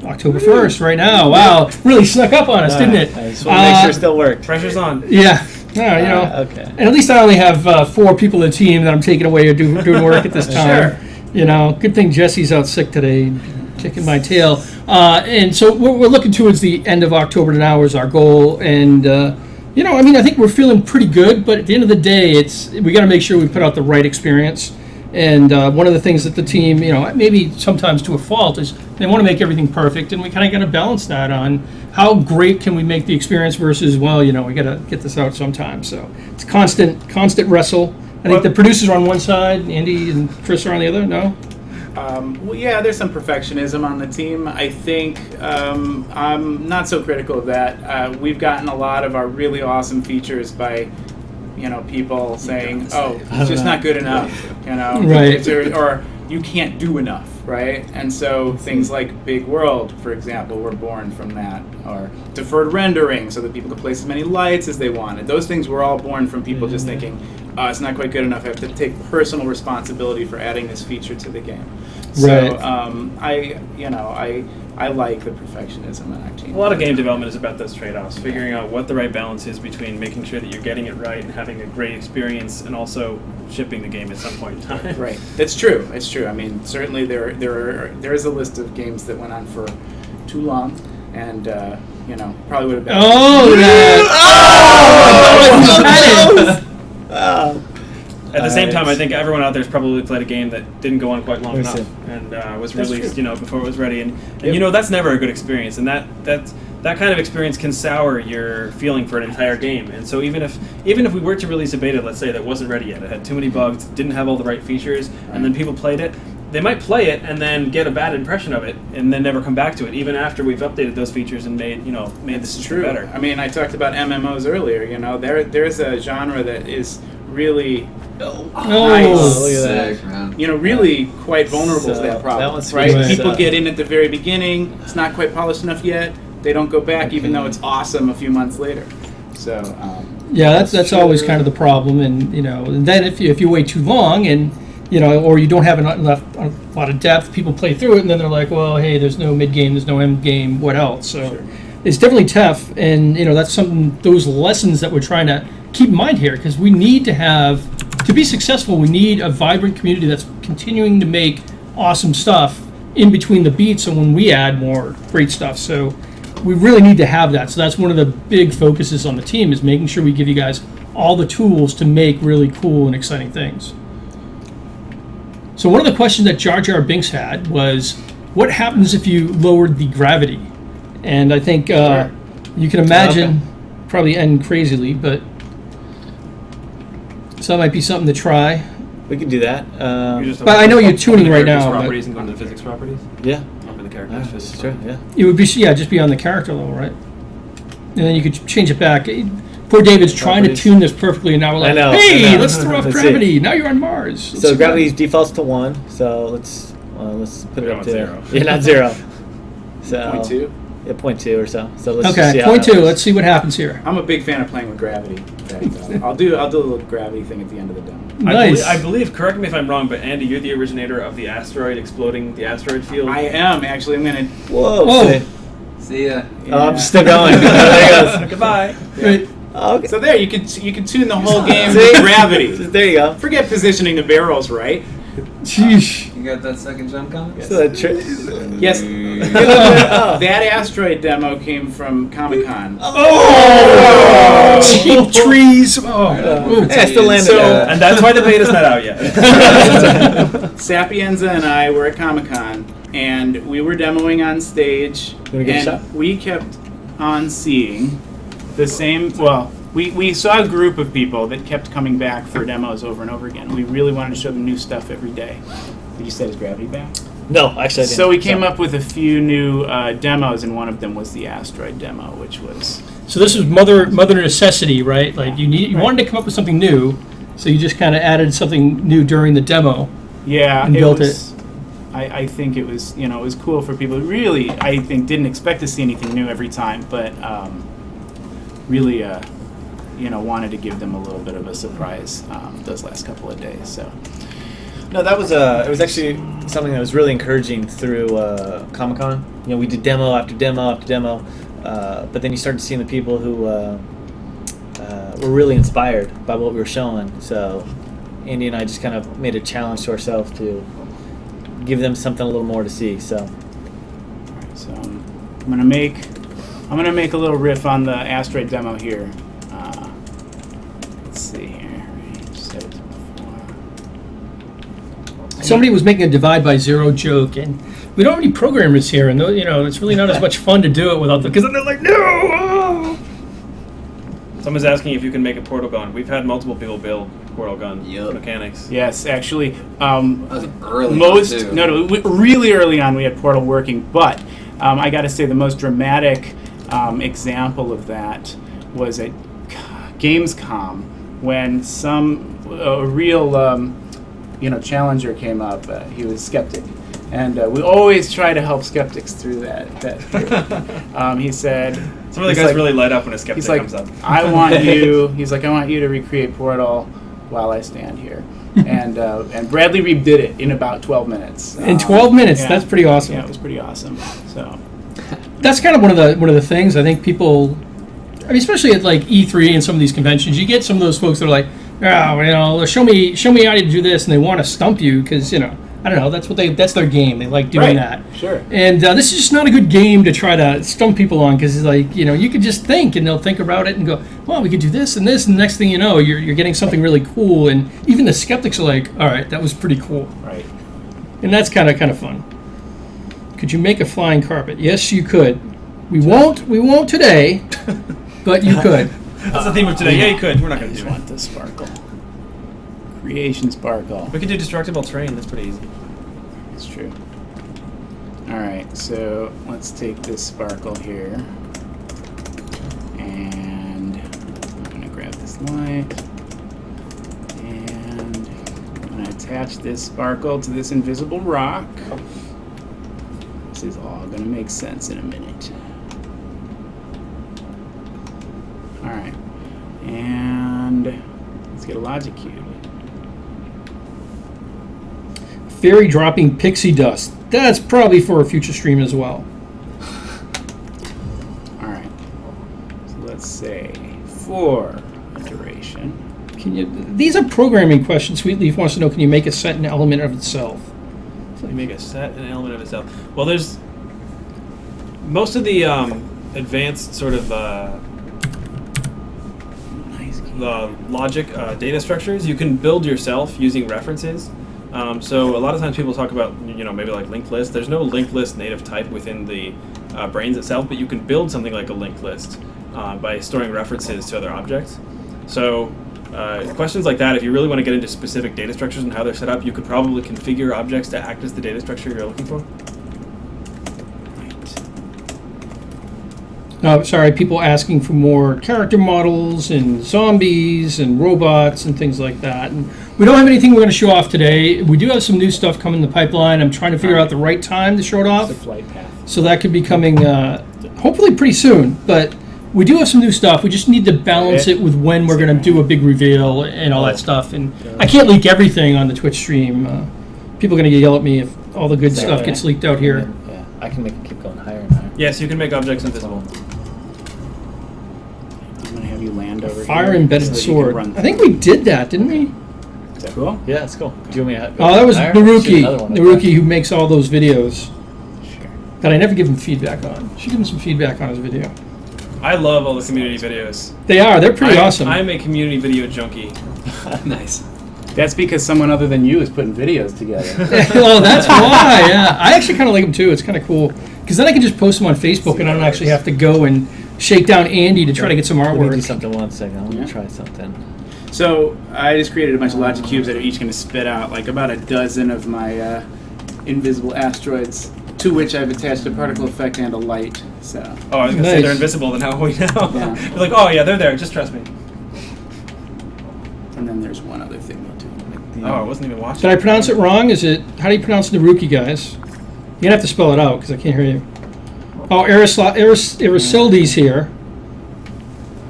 October 1st right now. Wow, really snuck up on us, didn't it? I just want to make sure it still worked. Pressure's on. Yeah. Okay. And at least I only have 4 people in the team that I'm taking away or doing work at this time. Good thing Jesse's out sick today, kicking my tail. And so we're looking towards the end of October now is our goal. And, I think we're feeling pretty good. But at the end of the day, we got to make sure we put out the right experience. And one of the things that the team, maybe sometimes to a fault, is they want to make everything perfect. And we kind of got to balance that on how great can we make the experience versus, we got to get this out sometime. So it's constant wrestle. I think the producers are on one side, Andy and Chris are on the other. No? There's some perfectionism on the team. I think I'm not so critical of that. We've gotten a lot of our really awesome features by people saying, "Oh, it's just not good enough," Right. or "You can't do enough," right? And so things like Big World, for example, were born from that, or deferred rendering, so that people could place as many lights as they wanted. Those things were all born from people just thinking, "It's not quite good enough. I have to take personal responsibility for adding this feature to the game." So Right. I like the perfectionism in our team. A lot of game development is about those trade-offs, figuring out what the right balance is between making sure that you're getting it right and having a great experience, and also shipping the game at some point in time. Right. It's true. It's true. I mean, certainly there is a list of games that went on for too long, and probably would have been. Oh, At the same time, I think everyone out there's probably played a game that didn't go on quite long That's enough it. and was That's released, true. before it was ready. And that's never a good experience. And that kind of experience can sour your feeling for an entire game. And so even if we were to release a beta, let's say, that wasn't ready yet, it had too many bugs, didn't have all the right features, and then people played it, they might play it and then get a bad impression of it and then never come back to it, even after we've updated those features and made the system better. I mean, I talked about MMOs earlier. There's a genre that is really nice. look at that. Sick, man. Really quite vulnerable to So, that problem. that one's right? right. People get in at the very beginning. It's not quite polished enough yet. They don't go back, even though it's awesome a few months later. So Yeah, that's always kind of the problem. And, and then if you wait too long and, or you don't have enough a lot of depth. People play through it, and then they're like, well, hey, there's no mid game, there's no end game. What else? So it's definitely tough, and that's something. Those lessons that we're trying to keep in mind here, because we need to be successful. We need a vibrant community that's continuing to make awesome stuff in between the beats, and when we add more great stuff. So we really need to have that. So that's one of the big focuses on the team, is making sure we give you guys all the tools to make really cool and exciting things. So one of the questions that Jar Jar Binks had was, what happens if you lowered the gravity? And I think you can imagine probably end crazily, but so that might be something to try. We can do that. But I know you're tuning right now. Properties and going to the physics properties. Yeah. Over the characters. That's true. Yeah. It would be just be on the character level, right? And then you could change it back. Poor David's trying to tune this perfectly, and now we're like, I hey, know. let's throw off Let's gravity. Now you're on Mars. Let's So see gravity what defaults to 1. So let's put it You're up not to 0. You're not 0. So 0.2. Yeah, 0.2 or so. So let's happens. just see Okay, how point that 2. works. Let's see what happens here. I'm a big fan of playing with gravity. In fact, I'll do a little gravity thing at the end of the demo. Nice. I believe, correct me if I'm wrong, but Andy, you're the originator of the asteroid exploding the asteroid field. I am actually. I'm gonna. Whoa. Whoa. See ya. Oh, I'm still going. There he goes. Goodbye. Right. Oh, okay. So there, you can tune the whole game See? with gravity. There you go. Forget positioning the barrels right. Sheesh. You got that second jump coming? So that Yes. Oh. That asteroid demo came from Comic-Con. Oh! Cheap trees. Oh. Hey, I still landed. So- And that's why the beta's not out yet. Sapienza and I were at Comic-Con, and we were demoing on stage, Wanna give it a shot? and we kept on seeing the same. Well, we saw a group of people that kept coming back for demos over and over again. We really wanted to show them new stuff every day. Did you set his gravity back? No, actually I didn't. So we came up with a few new demos, and one of them was the asteroid demo, which was So this is mother necessity, right? Like you wanted to come up with something new, so you just kind of added something new during the demo. And built it. I think it was it was cool for people who really, I think, didn't expect to see anything new every time, but really wanted to give them a little bit of a surprise those last couple of days. So No, that was it was actually something that was really encouraging through Comic-Con. We did demo after demo after demo, but then you started seeing the people who were really inspired by what we were showing. So Andy and I just kind of made a challenge to ourselves to give them something a little more to see. So I'm gonna make a little riff on the asteroid demo here. Let's see here. Just said it before. Somebody was making a divide by zero joke, and we don't have any programmers here, and it's really not as much fun to do it without them, because then they're like, no! Oh! Someone's asking if you can make a portal gun. We've had multiple people build portal gun mechanics. Yes, actually, That was early. really early on we had Portal working, but I got to say the most dramatic example of that was at Gamescom when a real challenger came up. He was skeptic, and we always try to help skeptics through that. He said. Some of the guys really light up when a skeptic comes up. I want you to recreate Portal while I stand here. And Bradley Reeb did it in about 12 minutes. In 12 minutes, yeah. That's pretty awesome. Yeah, it was pretty awesome. So That's kind of one of the things I think people, especially at like E3 and some of these conventions, you get some of those folks that are like, show me how to do this, and they want to stump you because I don't know, that's their game. They like doing that. Sure. And this is just not a good game to try to stump people on, because it's like, you could just think, and they'll think about it and go, well, we could do this and this, and the next thing you know, you're getting something really cool, and even the skeptics are like, all right, that was pretty cool. Right. And that's kind of fun. Could you make a flying carpet? Yes, you could. We won't today, but you could. That's the theme of today. Yeah, you could. We're not going to just do it. want the sparkle. Creation sparkle. We could do destructible terrain. That's pretty easy. That's true. Alright, so let's take this sparkle here. And I'm going to grab this light. And I'm going to attach this sparkle to this invisible rock. This is all going to make sense in a minute. Alright. And let's get a logic cube. fairy dropping pixie dust. That's probably for a future stream as well. All right. So let's say for iteration. Can you? These are programming questions. Sweetleaf wants to know: can you make a set an element of itself? You make a set an element of itself. Well, there's most of the advanced sort of the logic data structures you can build yourself using references. So a lot of times people talk about maybe like linked list. There's no linked list native type within the brains itself, but you can build something like a linked list by storing references to other objects. So questions like that, if you really want to get into specific data structures and how they're set up, you could probably configure objects to act as the data structure you're looking for. Sorry, people asking for more character models and zombies and robots and things like that. And we don't have anything we're going to show off today. We do have some new stuff coming in the pipeline. I'm trying to figure out the right time to show it off. The flight path. So that could be coming hopefully pretty soon. But we do have some new stuff. We just need to balance it with when we're going to do a big reveal and all that stuff. And I can't leak everything on the Twitch stream. People are going to yell at me if all the good stuff gets leaked out here. Yeah, I can make it keep going higher and higher. Yes, you can make objects invisible. I'm gonna have you land over Fire here embedded so that you sword. can run I think we did that, didn't we? Is that cool? Yeah, that's cool. Do you want me to go Oh, that was higher? Naruki. Shoot another one. Naruki who makes all those videos Sure. that I never give him feedback on. Should give him some feedback on his video. I love all the community videos. They are. They're pretty awesome. I'm a community video junkie. Nice. That's because someone other than you is putting videos together. Well, that's why. Yeah, I actually kind of like them too. It's kind of cool because then I can just post them on Facebook and I don't actually have to go and shake down Andy to try to get some Let me do artwork. something 1 second. I'm Yeah. gonna try something. So I just created a bunch of logic cubes that are each going to spit out like about a dozen of my invisible asteroids, to which I've attached a particle effect and a light. So Oh, I was gonna say Nice. they're invisible. Then how will we know? Yeah. You're like, oh yeah, they're there. Just trust me. and then there's one other thing we'll do. Oh, I wasn't even watching. Did I pronounce it wrong? Is it? How do you pronounce Naruki, guys? You're gonna have to spell it out because I can't hear you. Oh, Arisildes here.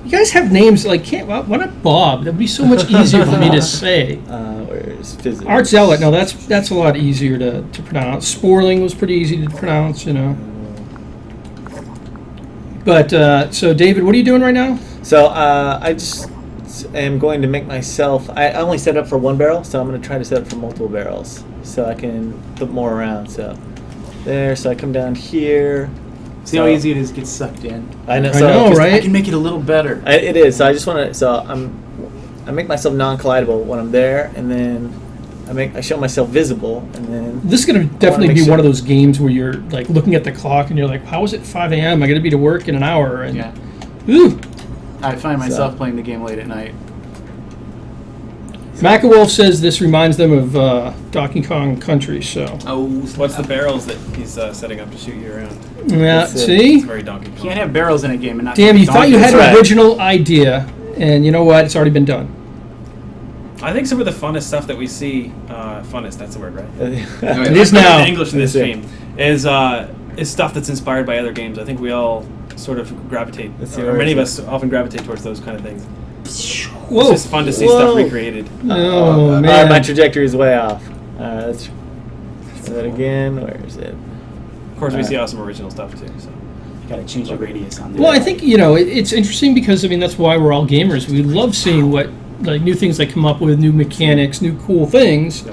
You guys have names like why not Bob? That would be so much easier for me to say. Where's physics? Art Zealot. No, that's a lot easier to pronounce. Sporling was pretty easy to pronounce, But so David, what are you doing right now? So I just am going to make myself. I only set up for 1 barrel, so I'm going to try to set up for multiple barrels, so I can put more around. So there. So I come down here. See how easy it is to get sucked in. I know. I So know, I right? can make it a little better. It is. So I just want to. So I make myself non-collidable when I'm there, and then I show myself visible, and then This is going to definitely make be sure- one of those games where you're like looking at the clock and you're like, how is it 5 a.m.? I got to be to work in an hour. And Yeah. ooh, I find myself playing the game late at night. Macawolf says this reminds them of Donkey Kong Country. So Oh, what's the barrels that he's setting up to shoot you around? yeah, That's it. see, It's very Donkey Kong. Can't have barrels in a game and not. damn, you thought you had That's an right. original idea, and you know what? It's already been done. I think some of the funnest stuff that we see, funnest, that's the word, right? It is I'm good now. at English in this That's it. stream is stuff that's inspired by other games. I think we all sort of gravitate, That's the or many of origin. us often gravitate towards those kind of things. Whoa! It's just fun to see Whoa. stuff recreated. Oh my man! trajectory is way off. Let's try that again. Where is it? Of course, we see awesome original stuff too. So. You gotta change the radius on. Well, I think it's interesting because I mean that's why we're all gamers. We love seeing what like new things they come up with, new mechanics, new cool things,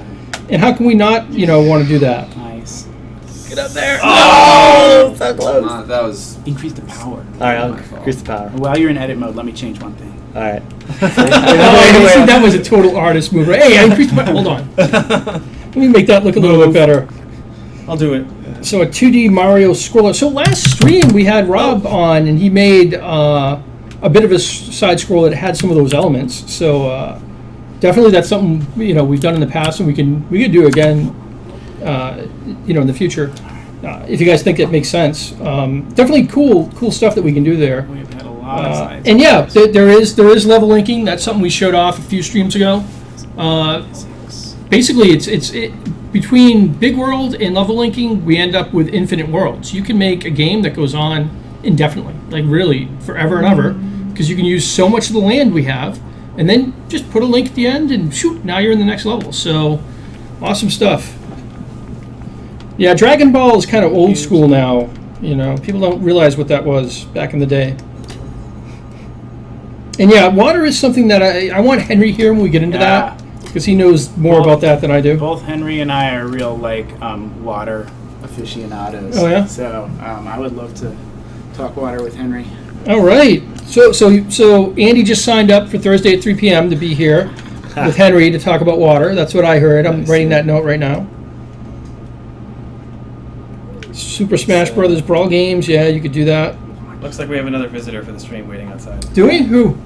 and how can we not want to do that? Nice. Get up there! Oh, so close. That was Increase the power. All right, I'll increase the power. While you're in edit mode, let me change one thing. All right. Oh, see, that was a total artist move. Right? Hey, I increased my. Hold on. Let me make that look a little bit better. I'll do it. So a 2D Mario scroller. So last stream we had Rob on, and he made a bit of a side scroll that had some of those elements. So definitely that's something we've done in the past, and we could do again. In the future, if you guys think that makes sense. Definitely cool stuff that we can do there. We've had a lot of sides. And yeah, there is level linking. That's something we showed off a few streams ago. Basically, it's between Big World and level linking, we end up with infinite worlds. You can make a game that goes on indefinitely, like really forever and ever, because you can use so much of the land we have, and then just put a link at the end, and shoot, now you're in the next level. So, awesome stuff. Yeah, Dragon Ball is kind of old school now. You know, people don't realize what that was back in the day. And yeah, water is something that I want Henry here when we get into that, because he knows more about that than I do. Both Henry and I are real water aficionados. Oh, yeah? So I would love to talk water with Henry. All right. So Andy just signed up for Thursday at 3 p.m. to be here with Henry to talk about water. That's what I heard. I'm writing that note right now. Super Smash Brothers Brawl games. Yeah, you could do that. Looks like we have another visitor for the stream waiting outside. Do we? Who?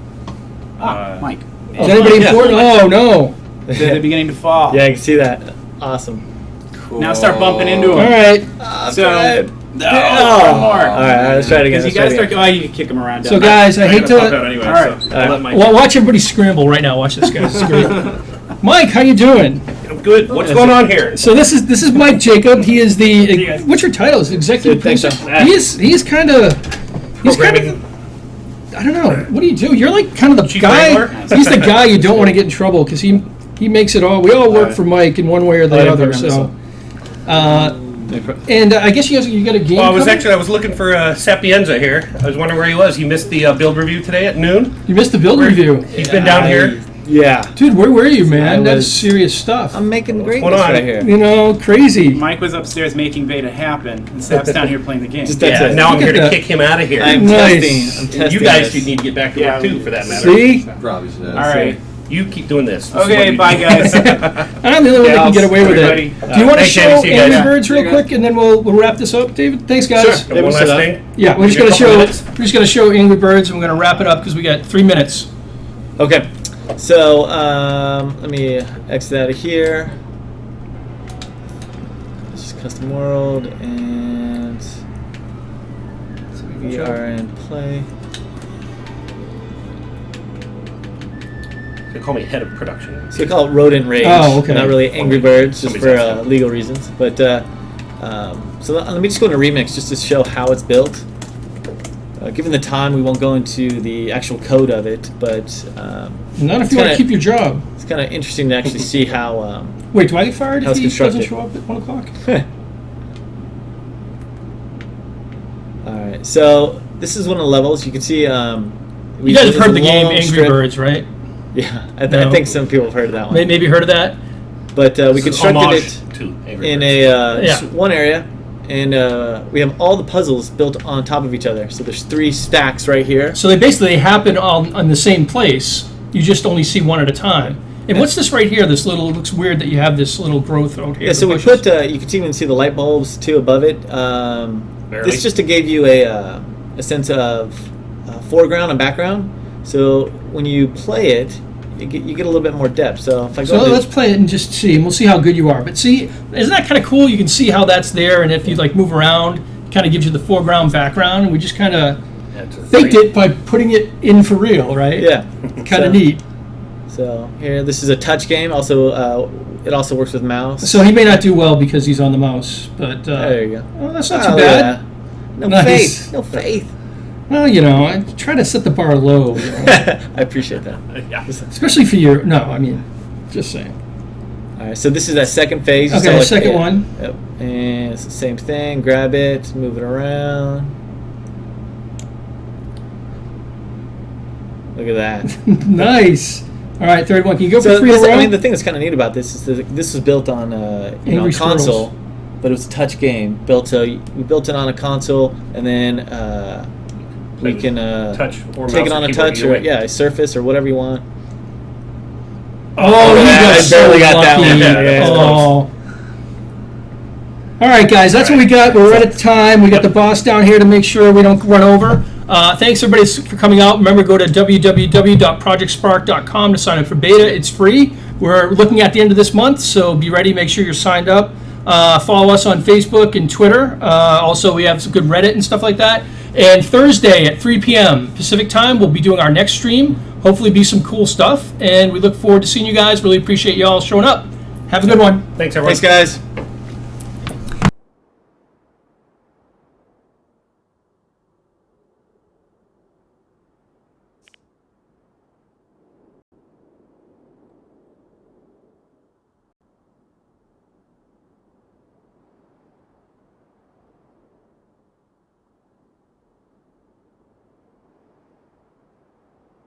Mike. Is anybody important? Oh, no. They're beginning to fall. Yeah, I can see that. Awesome. Cool. Now start bumping into them. All right. One more. All right, let's try it again. Because you gotta start. Oh, you can kick them around. So, guys, I hate Pop out to... anyway, All right. so I'll let Mike. Well, watch everybody scramble right now. Watch this, guys. It's great. Mike, how you doing? I'm good. What's going on here? So this is Mike Jacob. He is the guys. what's your title? Is executive Good, thanks, producer? He's kind of Programming. I don't know. What do you do? You're like kind of the Chief guy. Wrangler? He's the guy you don't want to get in trouble because he makes it all. We all work for Mike in one way or the other. So, and I guess you got a game. Well, I coming? was looking for Sapienza here. I was wondering where he was. He missed the build review today at noon. You missed the build review, He's been down here. Yeah. dude. Where were you, man? I That's was- serious stuff. I'm making greatness going on? right here. You know, crazy. Mike was upstairs making beta happen, and Sap's down here playing the game. Just that's Yeah, it. now I'm Look here at to that. kick him out of here. I'm Nice. testing. I'm testing. You guys this. need to get back to Yeah, work too, for that matter. See, Probably should. All right. You keep doing this. This is what Okay, you bye do. guys. I'm the only one that can get away with Everybody. it. Do you want to Thanks, show James. See you guys. Angry Yeah. Birds real quick, and then we'll wrap this up, David? Thanks, guys. Sure. And one last thing. Yeah, we're just Give gonna me a couple show. minutes. We're just gonna show Angry Birds, and we're gonna wrap it up because we got 3 minutes. Okay. So let me exit out of here. This is custom world, and we are in play. They call me head of production. So we call it Rodent Rage. Oh, okay. Not really Angry Birds, just Somebody's for asking. legal reasons. But so let me just go into Remix just to show how it's built. Given the time, we won't go into the actual code of it, but Not if It's you want to kinda- keep your job. it's kind of interesting to actually see how. Wait, do I get fired How if it's he doesn't constructed. show up at 1 o'clock? All right, so this is one of the levels. You can see. You guys have heard of the game Angry Strip. Birds, right? Yeah, I No. think some people have heard of that one. Maybe heard of that? But we This is constructed homage it to Angry in Birds. a just one area, and we have all the puzzles built on top of each other. So there's 3 stacks right here. So they basically happen on the same place. You just only see one at a time. And what's this right here? This little, it looks weird that you have this little growth out here. Yeah, so we bushes. put. You can even see the light bulbs too above it. Barely. This just to give you a sense of foreground and background. So when you play it, you get a little bit more depth. So if I go, So to- let's play it and just see, and we'll see how good you are. But see, isn't that kind of cool? You can see how that's there, and if you like move around, it kind of gives you the foreground, background, and we just kind of faked it by putting it in for real, right? yeah, Kind So- of neat. So here, this is a touch game. Also, it also works with mouse. So he may not do well because he's on the mouse, but there you go. oh, that's not Oh, too bad. yeah. No Nice. faith. No faith. Well, you know, I try to set the bar low, you know, I appreciate that. Yeah. especially for your. No, I mean, just saying. All right, so this is that second phase. You Okay, saw, like, second yeah. one. Yep. And it's the same thing. Grab it, move it around. Look at that. Nice. All right, third one. Can you go So for 3 in a this, row? I mean, the thing that's kind of neat about this is that this was built on Angry squirrels. console, but it was a touch game. We built it on a console, and then we Like can touch or take mouse it on or a keyboard, touch either or way. a Surface or whatever you want. Oh, you I got so barely got that lucky. one. Yeah, that's Oh. All right, guys, that's what we got. We're right at the time. We got the boss down here to make sure we don't run over. Thanks, everybody, for coming out. Remember, go to www.projectspark.com to sign up for beta. It's free. We're looking at the end of this month, so be ready. Make sure you're signed up. Follow us on Facebook and Twitter. Also, we have some good Reddit and stuff like that. And Thursday at 3 p.m. Pacific time, we'll be doing our next stream. Hopefully be some cool stuff. And we look forward to seeing you guys. Really appreciate you all showing up. Have a good one. Thanks, everyone. Thanks, guys.